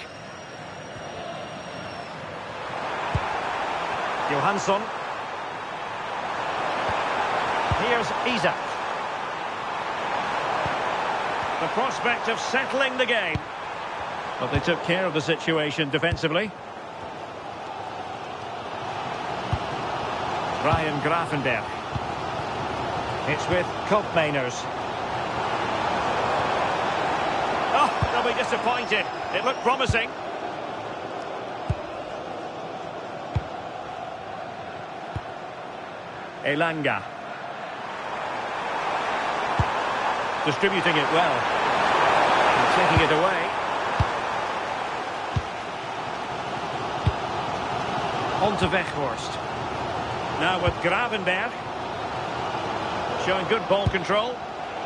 Johansson. Here's Isak. The prospect of settling the game. But they took care of the situation defensively. Ryan Gravenberg. It's with Koopmeiners. Oh, they'll be disappointed. It looked promising. Elanga. Distributing it well. And taking it away. On to Weghorst. Now with Gravenberg. Showing good ball control.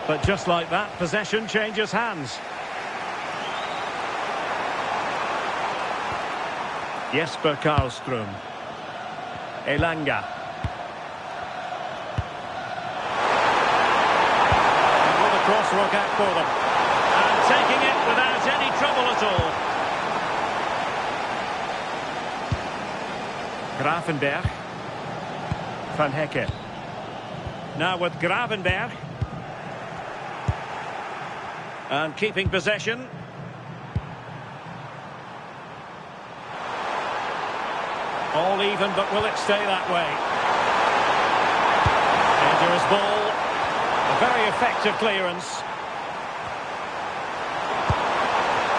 But just like that, possession changes hands. Jesper Karlström. Elanga. Cross look out for them. And taking it without any trouble at all. Gravenberg. Van Hecke. Now with Gravenberg. And keeping possession. All even, but will it stay that way? Dangerous ball. A very effective clearance.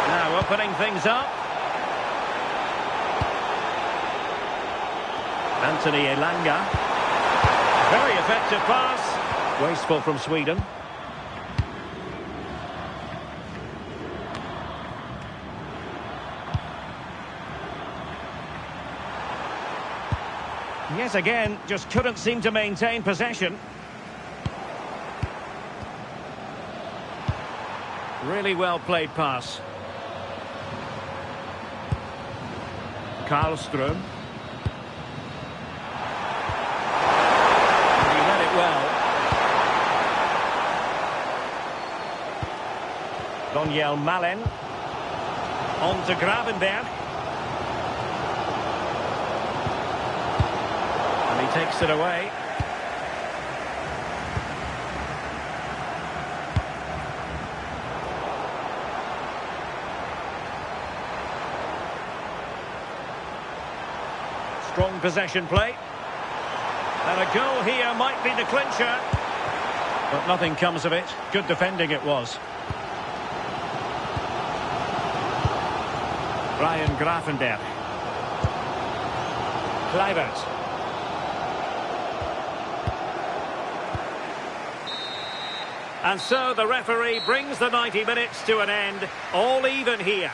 Now opening things up. Anthony Elanga. Very effective pass. Wasteful from Sweden. Yes, again, just couldn't seem to maintain possession. Really well played pass. Karlström. He read it well. Daniel Malen. On to Gravenberg. And he takes it away. Strong possession play. And a goal here might be the clincher. But nothing comes of it. Good defending it was. Ryan Gravenberg. Kluivert. And so the referee brings the 90 minutes to an end. All even here.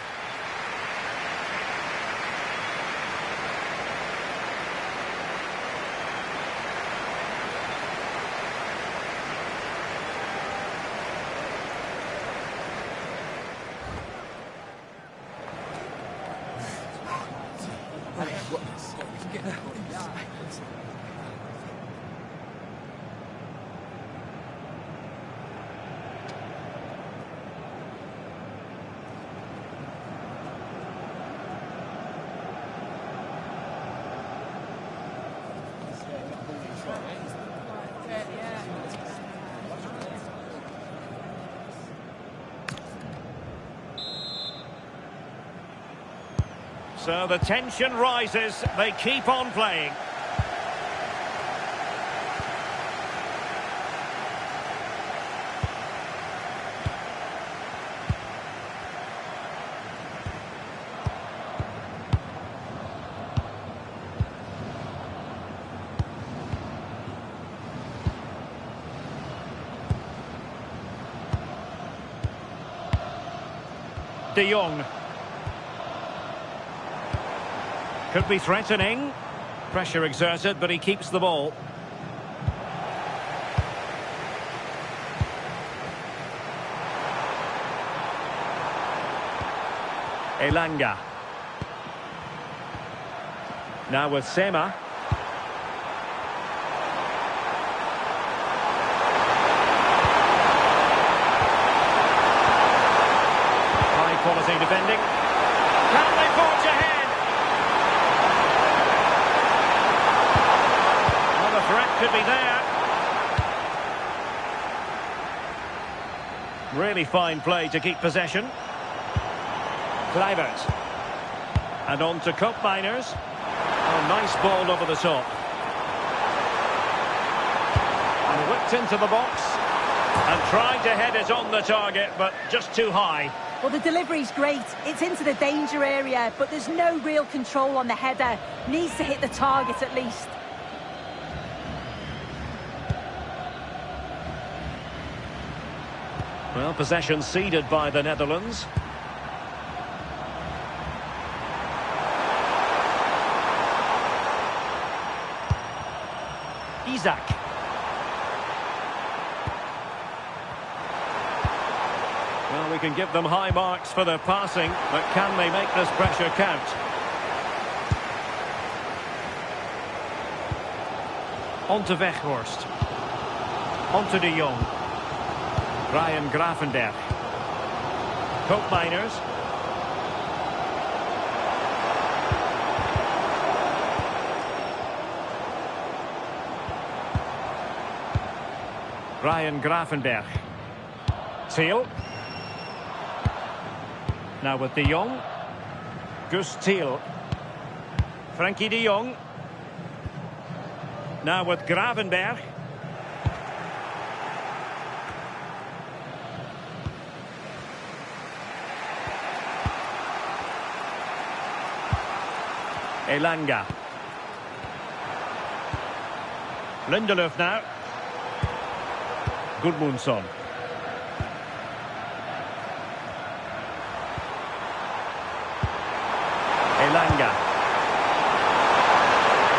So the tension rises. They keep on playing. De Jong. Could be threatening. Pressure exerted, but he keeps the ball. Elanga. Now with Sema. Really fine play to keep possession. Kluivert. And on to Cup Miners. Oh, nice ball over the top. And whipped into the box. And tried to head it on the target, but just too high. Well, the delivery's great. It's into the danger area, but there's no real control on the header. Needs to hit the target at least. Well, possession ceded by the Netherlands. Isaac. Well, we can give them high marks for their passing, but can they make this pressure count? On to Weghorst. On to De Jong. Ryan Gravenberch. Koop Miners. Ryan Gravenberch. Thiel. Now with De Jong. Gus Thiel. Frankie De Jong. Now with Gravenberch. Elanga. Lindelöf now. Gudmundsson. Elanga.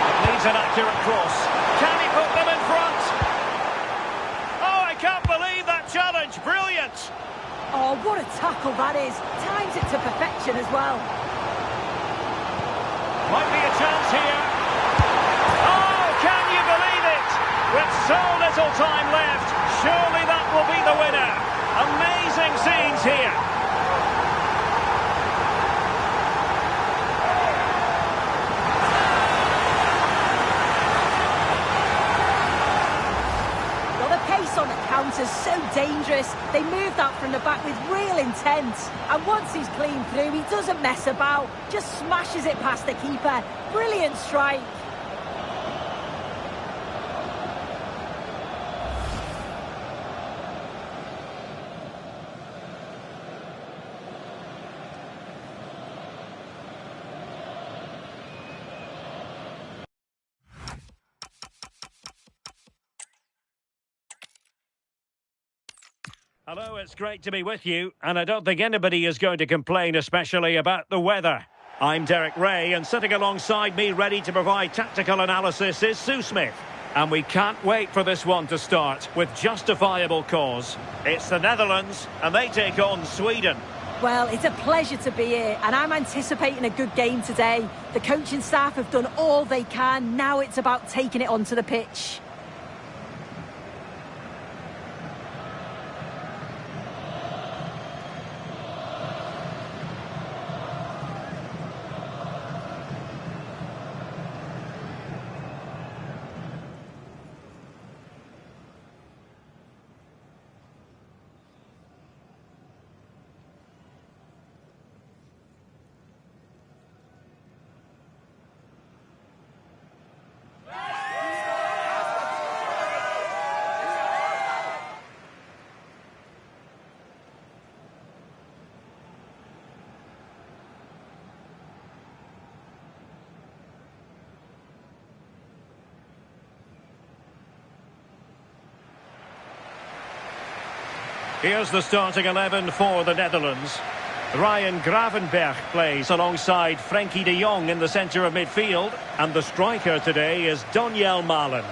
It needs an accurate cross. Can he put them in front? Oh, I can't believe that challenge. Brilliant. Oh, what a tackle that is. Times it to perfection as well. Might be a chance here. Oh, can you believe it? With so little time left, surely that will be the winner. Amazing scenes here. Well, the pace on the counter's so dangerous. They move that from the back with real intent. And once he's clean through, he doesn't mess about. Just smashes it past the keeper. Brilliant strike. Hello, it's great to be with you, and I don't think anybody is going to complain, especially about the weather. I'm Derek Ray, and sitting alongside me, ready to provide tactical analysis, is Sue Smith. And we can't wait for this one to start, with justifiable cause. It's the Netherlands, and they take on Sweden. Well, it's a pleasure to be here, and I'm anticipating a good game today. The coaching staff have done all they can. Now it's about taking it onto the pitch. Here's the starting 11 for the Netherlands. Ryan Gravenberch plays alongside Frankie de Jong in the centre of midfield. And the striker today is Donyell Malen.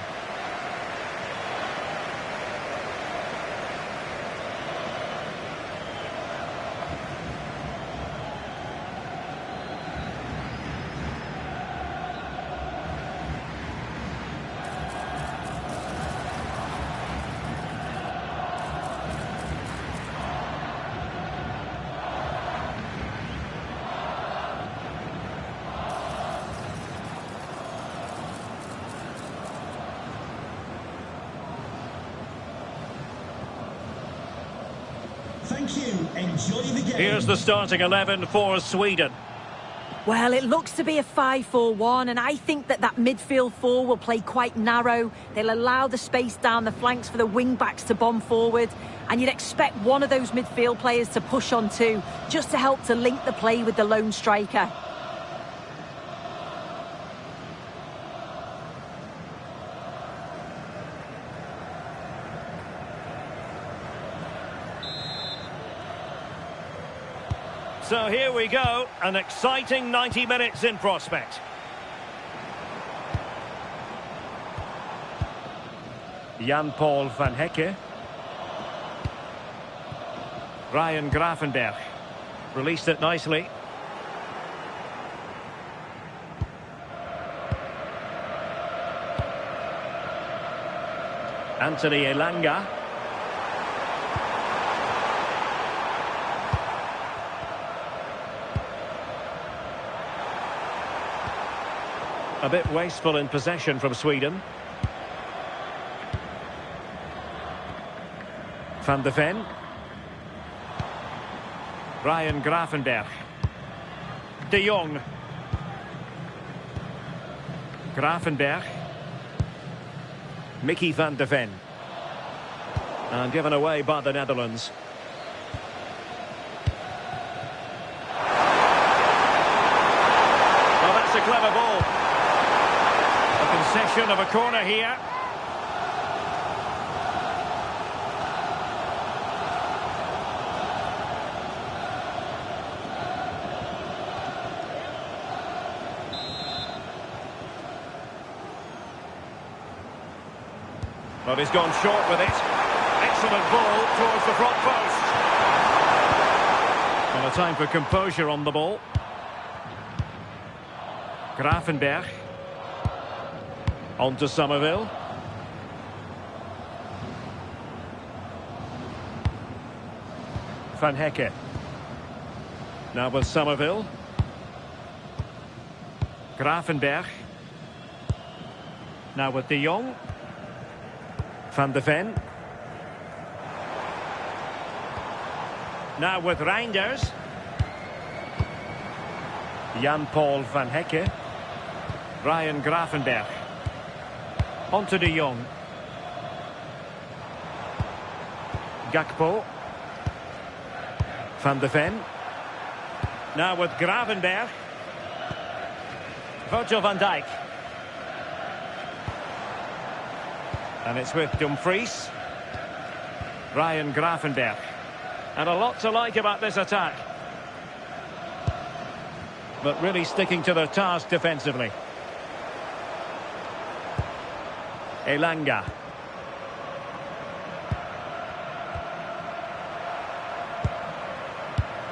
Thank you. Enjoy the game. Here's the starting 11 for Sweden. Well, it looks to be a 5-4-1, and I think that midfield four will play quite narrow. They'll allow the space down the flanks for the wing-backs to bomb forward, and you'd expect one of those midfield players to push on too, just to help to link the play with the lone striker. So here we go, an exciting 90 minutes in prospect. Jan-Paul van Hecke. Ryan Gravenberch. Released it nicely. Anthony Elanga. A bit wasteful in possession from Sweden. Van de Ven. Ryan Gravenberch. De Jong. Gravenberch. Mickey van de Ven. And given away by the Netherlands. Well, that's a clever ball. Concession of a corner here. Well, he's gone short with it. Excellent ball towards the front post. And a time for composure on the ball. Gravenberch. On to Somerville. Van Hecke. Now with Somerville. Gravenberch. Now with De Jong. Van de Ven. Now with Reinders. Jan-Paul van Hecke. Ryan Gravenberch. On to De Jong. Gakpo. Van de Ven. Now with Gravenberch. Virgil van Dijk. And it's with Dumfries. Ryan Gravenberch. And a lot to like about this attack. But really sticking to their task defensively. Elanga.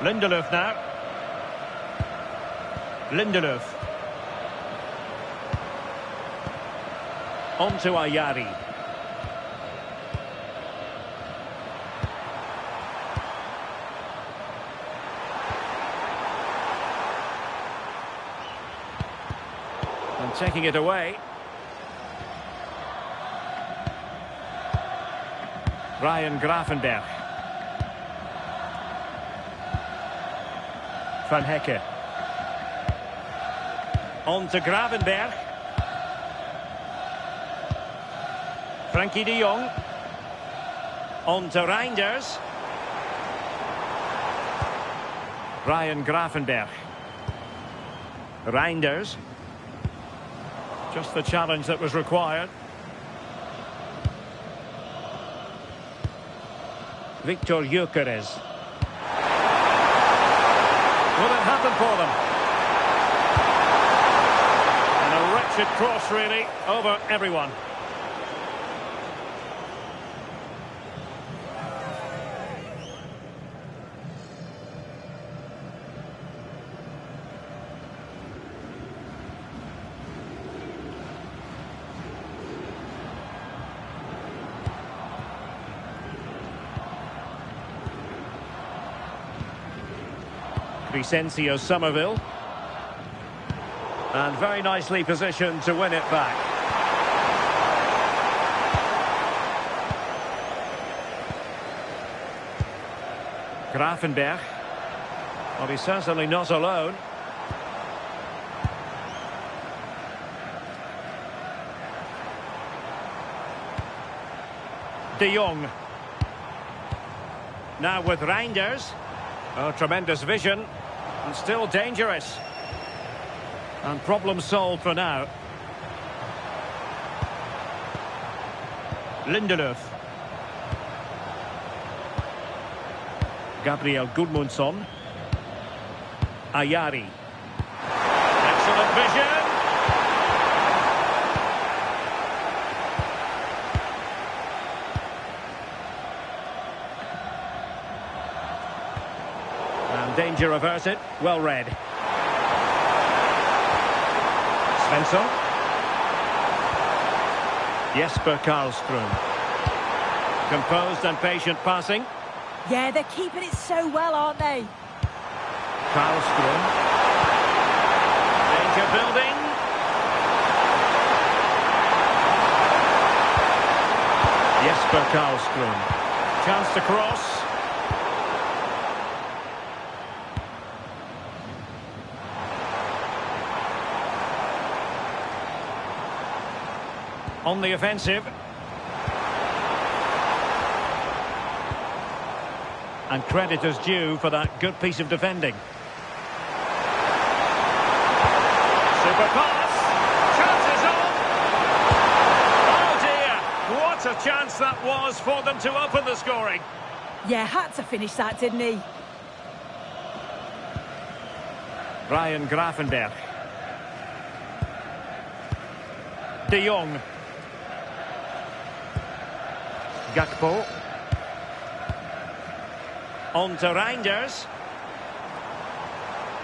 Lindelöf now. Lindelöf. On to Ayari. And taking it away. Ryan Gravenberch. Van Hecke. On to Gravenberch. Frankie de Jong. On to Reinders. Ryan Gravenberch. Reinders. Just the challenge that was required. Victor Gyökeres. Will it happen for them? And a wretched cross, really, over everyone. Vicencio Somerville. And very nicely positioned to win it back. Grafenberg. Well, he's certainly not alone. De Jong. Now with Reinders. Oh, tremendous vision. And still dangerous. And problem solved for now. Lindelöf. Gabriel Gudmundsson. Ayari. Excellent vision. And danger averted. Well read. Svensson. Jesper Karlström. Composed and patient passing. Yeah, they're keeping it so well, aren't they? Karlström. Danger building. Jesper Karlström. Chance to cross. On the offensive. And credit is due for that good piece of defending. Super pass. Chances on. Oh dear. What a chance that was for them to open the scoring. Yeah, had to finish that, didn't he? Ryan Grafenberg. De Jong. Gakpo. On to Reinders.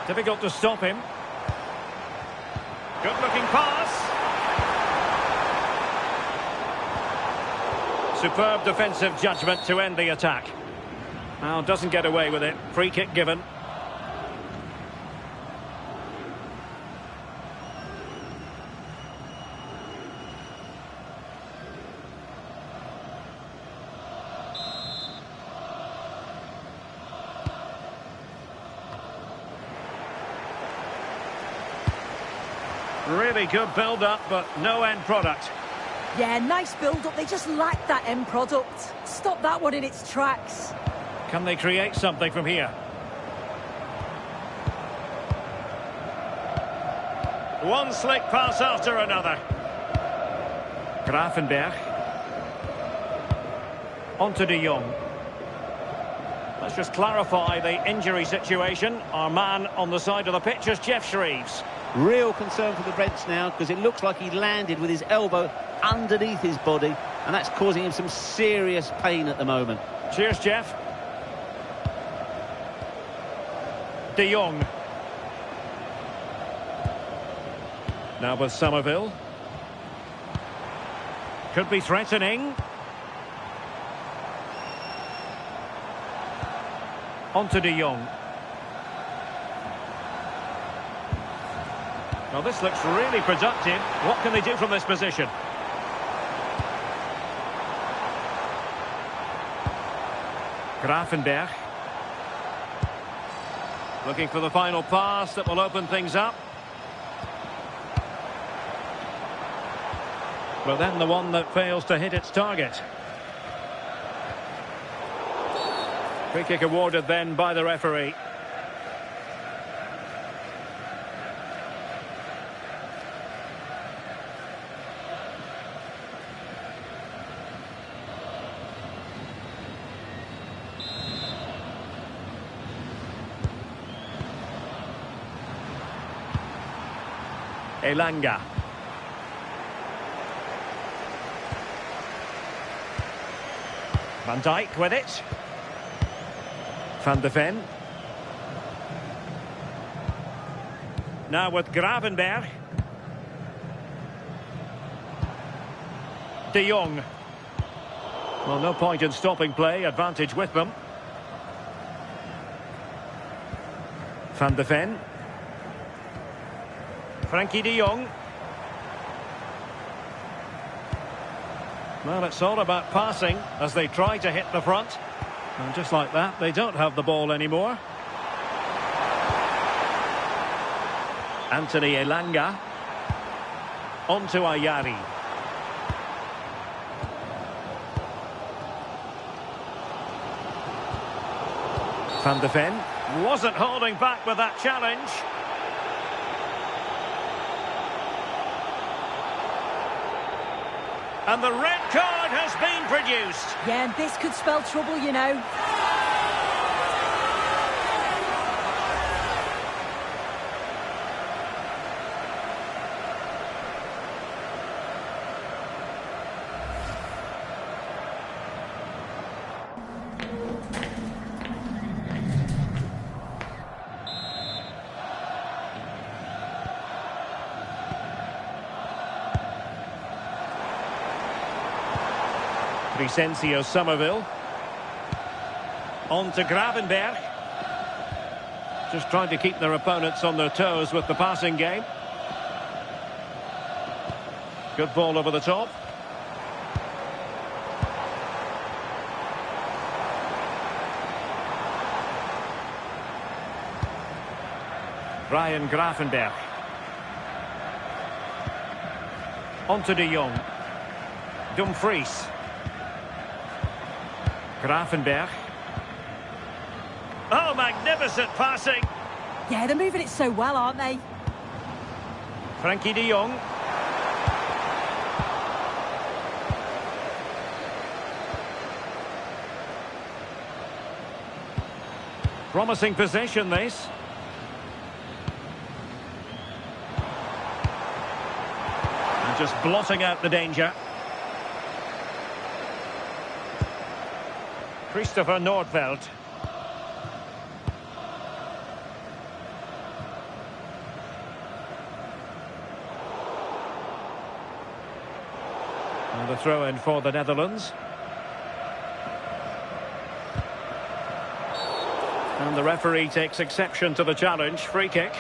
Difficult to stop him. Good looking pass. Superb defensive judgment to end the attack. Now doesn't get away with it. Free kick given. Really good build-up, but no end product. Yeah, nice build-up. They just lack that end product. Stop that one in its tracks. Can they create something from here? One slick pass after another. Grafenberg. On to De Jong. Let's just clarify the injury situation. Our man on the side of the pitch is Jeff Shreeves. Real concern for the Reds now, because it looks like he landed with his elbow underneath his body, and that's causing him some serious pain at the moment. Cheers, Jeff. De Jong. Now with Somerville. Could be threatening. On to De Jong. Well, this looks really productive. What can they do from this position? Grafenberg. Looking for the final pass that will open things up. But then the one that fails to hit its target. Free kick awarded then by the referee. Elanga. Van Dijk with it. Van de Ven. Now with Gravenberg. De Jong. Well, no point in stopping play. Advantage with them. Van de Ven. Frankie de Jong. Well, it's all about passing as they try to hit the front. And just like that, they don't have the ball anymore. Anthony Elanga. On to Ayari. Van de Ven wasn't holding back with that challenge. And the red card has been produced. Yeah, and this could spell trouble, you know. Vicencio Somerville. On to Gravenberg. Just trying to keep their opponents on their toes with the passing game. Good ball over the top. Ryan Gravenberg. On to De Jong. Dumfries. Gravenberg. Oh, magnificent passing. Yeah, they're moving it so well, aren't they? Frankie de Jong. Promising possession, this. And just blotting out the danger. Christopher Nordveld. And the throw-in for the Netherlands. And the referee takes exception to the challenge. Free kick.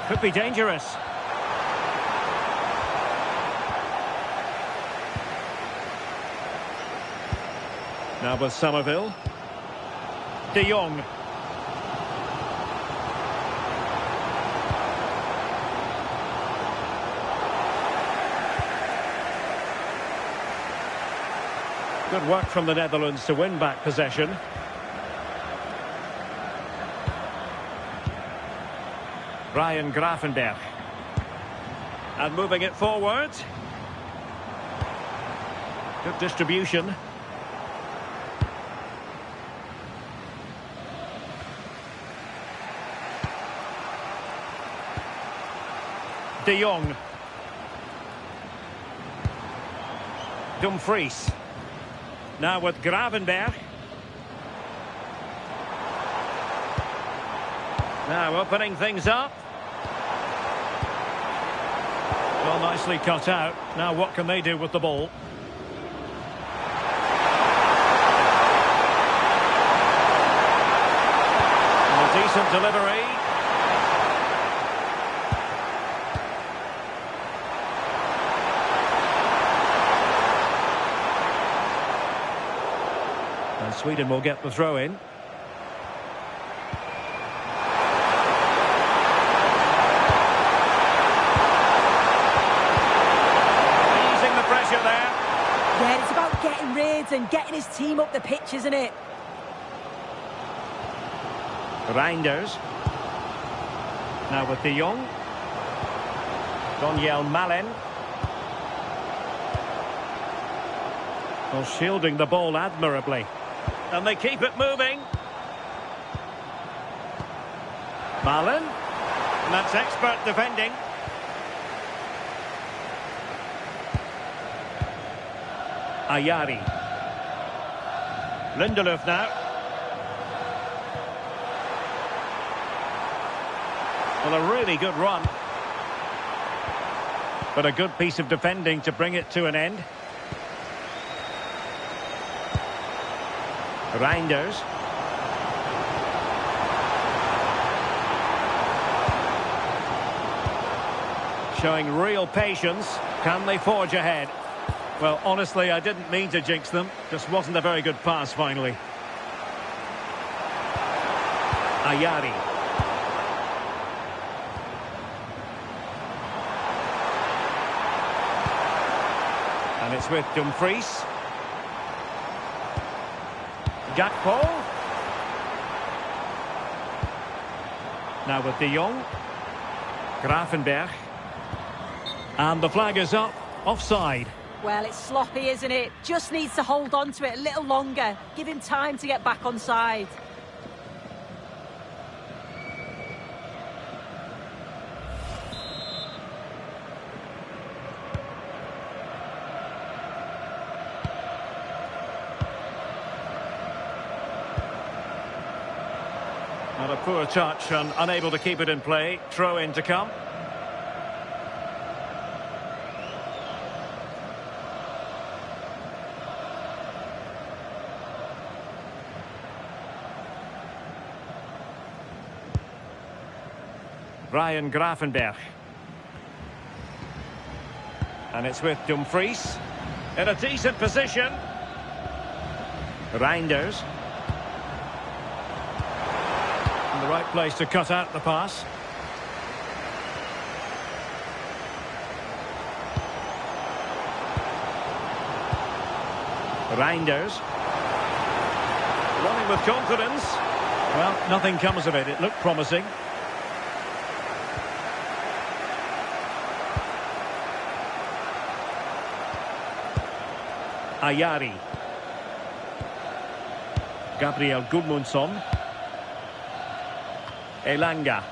Could be dangerous. Now with Somerville. De Jong. Good work from the Netherlands to win back possession. Ryan Gravenberg. And moving it forward. Good distribution. De Jong. Dumfries. Now with Gravenberg. Now opening things up. Well, nicely cut out. Now what can they do with the ball? And a decent delivery. And Sweden will get the throw in. Yeah, it's about getting rid and getting his team up the pitch, isn't it? Reinders. Now with De Jong. Daniel Malen. Well, shielding the ball admirably. And they keep it moving. Malen. And that's expert defending. Ayari. Lindelöf now. Well, a really good run. But a good piece of defending to bring it to an end. Reinders. Showing real patience. Can they forge ahead? Well, honestly, I didn't mean to jinx them. Just wasn't a very good pass, finally. Ayari. And it's with Dumfries. Gakpo. Now with De Jong. Gravenberch. And the flag is up. Offside. Well, it's sloppy, isn't it? Just needs to hold on to it a little longer. Give him time to get back on side. Not a poor touch and unable to keep it in play. Throw in to come. Ryan Gravenberch. And it's with Dumfries. In a decent position. Reinders. In the right place to cut out the pass. Reinders. Running with confidence. Well, nothing comes of it. It looked promising. Ayari. Gabriel Gudmundsson. Elanga.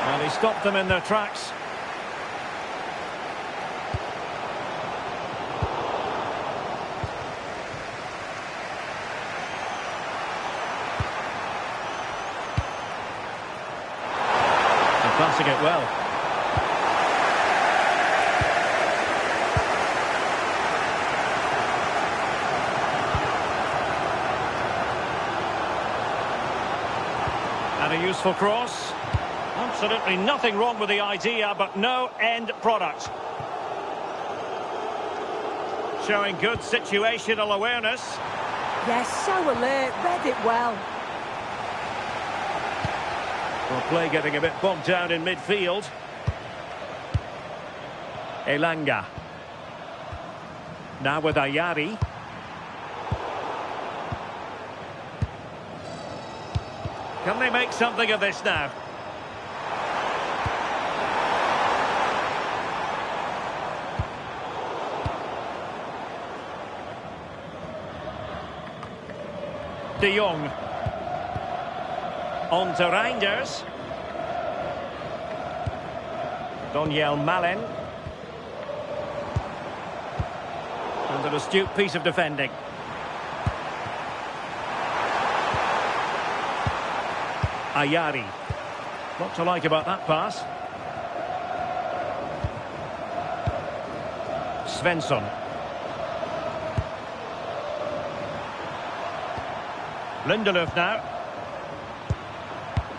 And he stopped them in their tracks. And passing it well. And a useful cross. Absolutely nothing wrong with the idea, but no end product. Showing good situational awareness. Yes, so alert, read it well. Well, play getting a bit bogged down in midfield. Elanga. Now with Ayari. Can they make something of this now? De Jong. On to Reinders. Daniel Malen. And an astute piece of defending. Ayari. What to like about that pass? Svensson. Lindelöf now.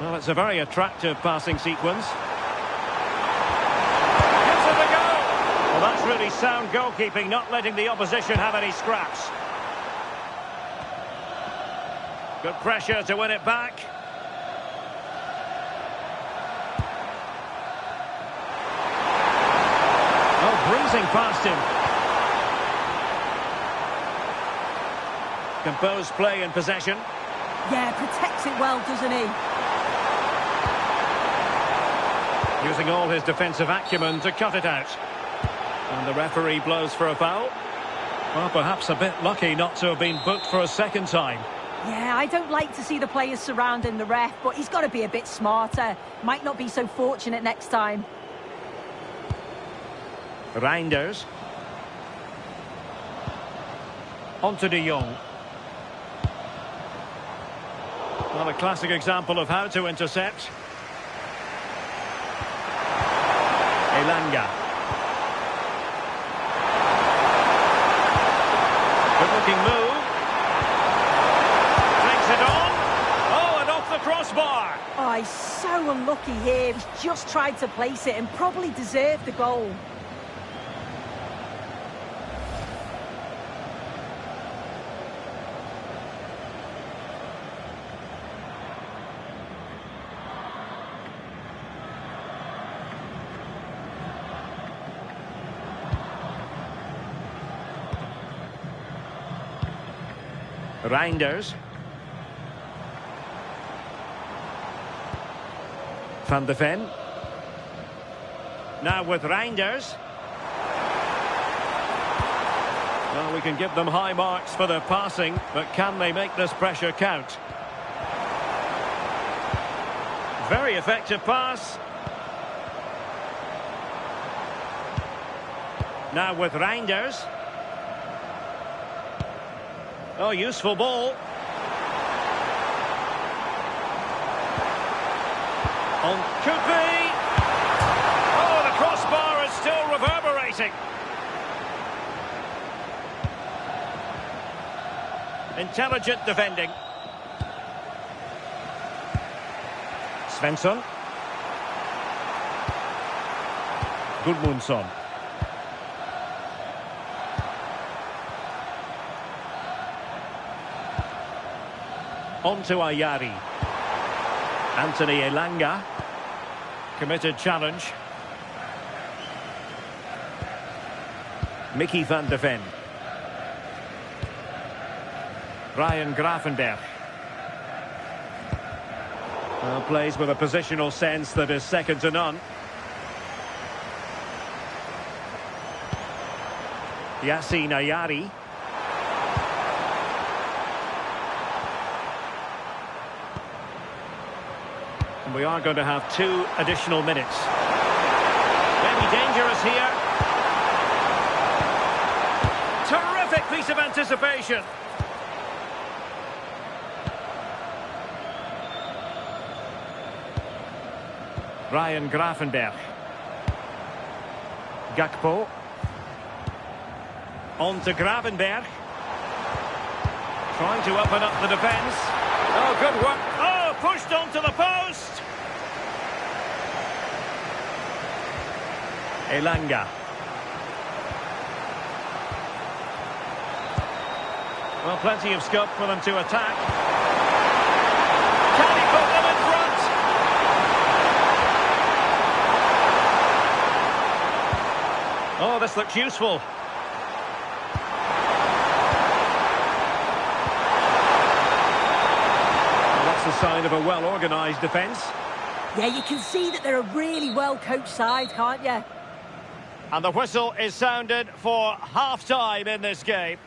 Well, it's a very attractive passing sequence. Gives it a go! Well, that's really sound goalkeeping, not letting the opposition have any scraps. Good pressure to win it back. Breezing past him. Composed play in possession. Yeah, protects it well, doesn't he? Using all his defensive acumen to cut it out. And the referee blows for a foul. Well, perhaps a bit lucky not to have been booked for a second time. Yeah, I don't like to see the players surrounding the ref, but he's got to be a bit smarter. Might not be so fortunate next time. Reinders. On to De Jong. Well, a classic example of how to intercept. Elanga. Good-looking move. Takes it on. Oh, and off the crossbar. Oh, he's so unlucky here. He's just tried to place it and probably deserved the goal. Reinders. Van de Ven. Now with Reinders. Well, we can give them high marks for their passing, but can they make this pressure count? Very effective pass. Now with Reinders. Oh, useful ball. On could be. Oh, the crossbar is still reverberating. Intelligent defending. Svensson. Gudmundsson. On to Ayari. Anthony Elanga. Committed challenge. Mickey van de Ven. Ryan Gravenberch. Well, plays with a positional sense that is second to none. Yassine Ayari. And we are going to have 2 additional minutes. Maybe dangerous here. Terrific piece of anticipation. Ryan Gravenberch. Gakpo. On to Gravenberch. Trying to open up the defence. Oh, good work. Oh, pushed onto the post. Elanga. Well, plenty of scope for them to attack. Can he put them in front? Oh, this looks useful. Well, that's a sign of a well-organised defence. Yeah, you can see that they're a really well-coached side, can't you? And the whistle is sounded for half-time in this game.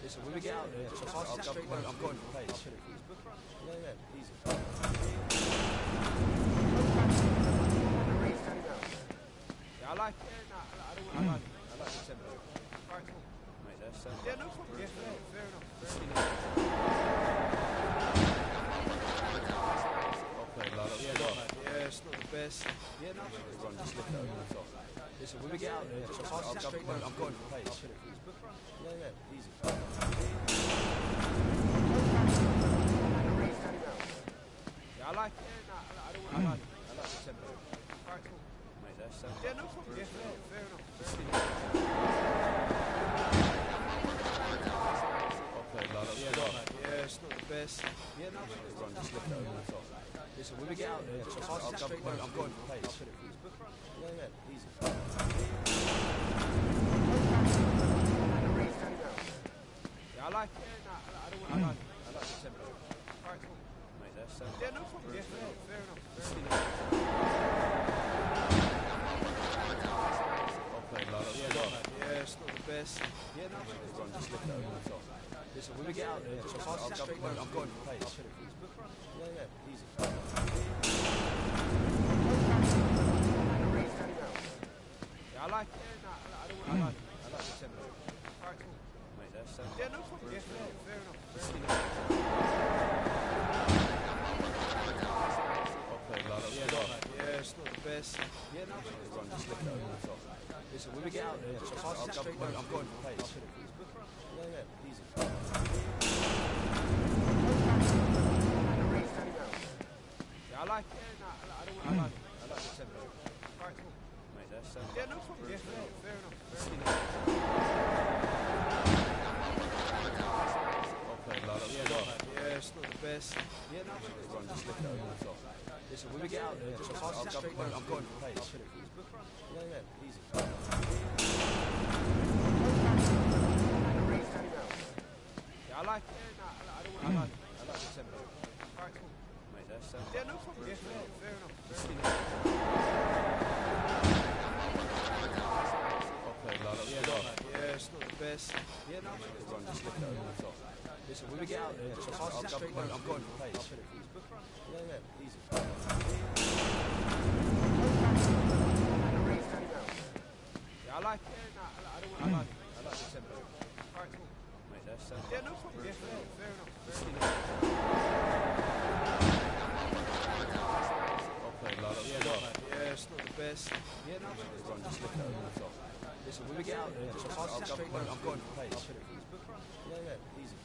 Listen, when we get out there, I'm going to play. Yeah, easy. Yeah, I like it. I like the tempo. Mate, that's yeah, no problem. Yeah, fair enough. Yeah, it's not the best. Yeah, no, run, just lift it over the top. Listen, when we get out there, I'm going to play. Yeah, easy. Yeah, I like it. I like the tempo. that's yeah, no problem. Yeah, fair enough. Okay, Lalo. Yeah, it's not the best. Yeah, no, Run, just lift it over the top. listen, when we get out there, just I'm going for pace. yeah, easy. Yeah, I like it. I like the tempo. Alright, cool. Mate, that's Yeah, no problem. Yeah, fair enough. okay, Lalo. Yeah, it's not the best. Yeah, no, Run, just lift it over the top. listen, when we get out there, just I'm going for pace. yeah, easy. Yeah, I like it. I like the tempo. Alright, cool. Mate, that's Yeah, no problem. Yeah, fair enough. okay, Lalo. Yeah, it's not the best. Yeah, no, Run, just lift it over the top. listen, when we get out there, just I'm going for pace. yeah, easy. Yeah, I like it. I like the tempo. Alright, cool. Mate, that's Yeah, no problem. Yeah, fair enough. okay, Lalo. Yeah, it's not the best. Yeah, no, Run, just lift it over the top. listen, when we get out there, just I'm going for pace. yeah, easy. Yeah, I like it. I like the tempo. Alright, cool. Mate, that's Yeah, no problem. Yeah, fair enough. okay, Lalo. Yeah, it's not the best. Yeah, no, Run, just lift it over the top. listen, when we get out there, just I'm going for pace. yeah, easy. Yeah, I like it. I like the tempo. Alright, cool. Mate, that's Yeah, no problem. Yeah, fair enough. okay, Lalo. Yeah, it's not the best. Yeah, no, Run, just lift it over the top. listen, when we get out there, just I'm going for pace. yeah, easy.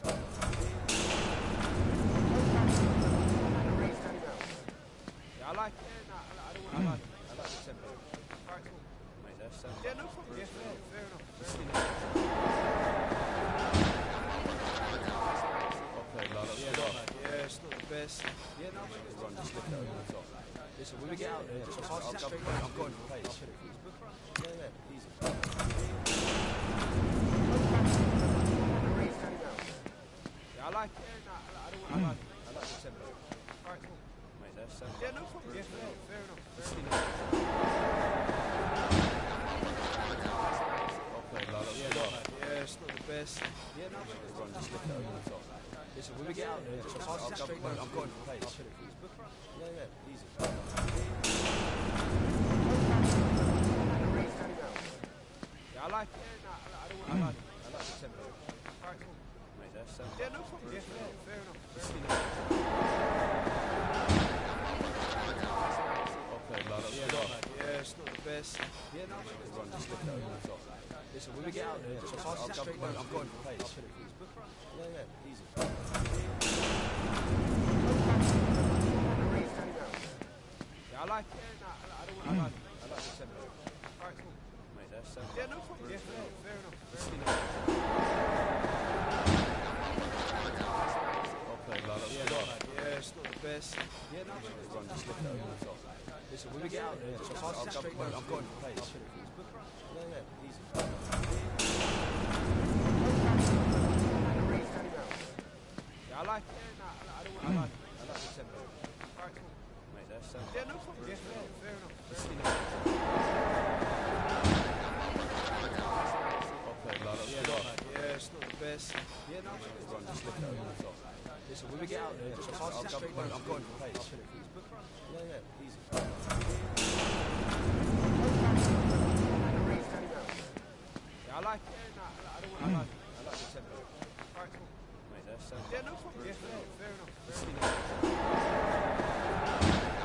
Yeah, I like it. I like the tempo. Alright, cool. Mate, that's Yeah, no problem. Yeah, fair enough. okay, Lalo. Yeah, it's not the best. Yeah, no, Run, just lift it over the top. listen, when we get out there, just I'm going for pace. yeah, easy. Yeah, I like it. I like the tempo. Alright, cool. Mate, that's Yeah, no problem. Yeah, fair enough. okay, Lalo. Yeah, it's not the best. Yeah, no, Run, just lift it over the top. listen, when we get out there, just I'm going for pace. yeah, easy. Yeah, I like it. I like the tempo. Alright, cool. Mate, that's Yeah, no problem. Yeah, fair enough. okay, Lalo. Yeah, it's not the best. Yeah, no, Run, just lift it over the top. listen, when we get out there, just I'm going for pace. easy. Yeah, I like it. I like the tempo. Alright, cool. Mate, that's Yeah, no problem. Yeah, fair enough. okay, Lalo. Yeah, it's not the best. Yeah, no, Run, just lift it over the top. listen, when we get out there, just I'm going for pace. easy. Yeah, I like it. I like the tempo. Alright, cool. Mate, that's Yeah, no problem. Yeah, fair enough. okay, Lalo. Yeah, it's not the best. Yeah, no, Run, just lift it over the top. listen, when we get out there, just I'm going for pace. easy. Yeah, I like it. I like the tempo. Alright, cool. Mate, that's Yeah, no problem. Yeah, fair enough.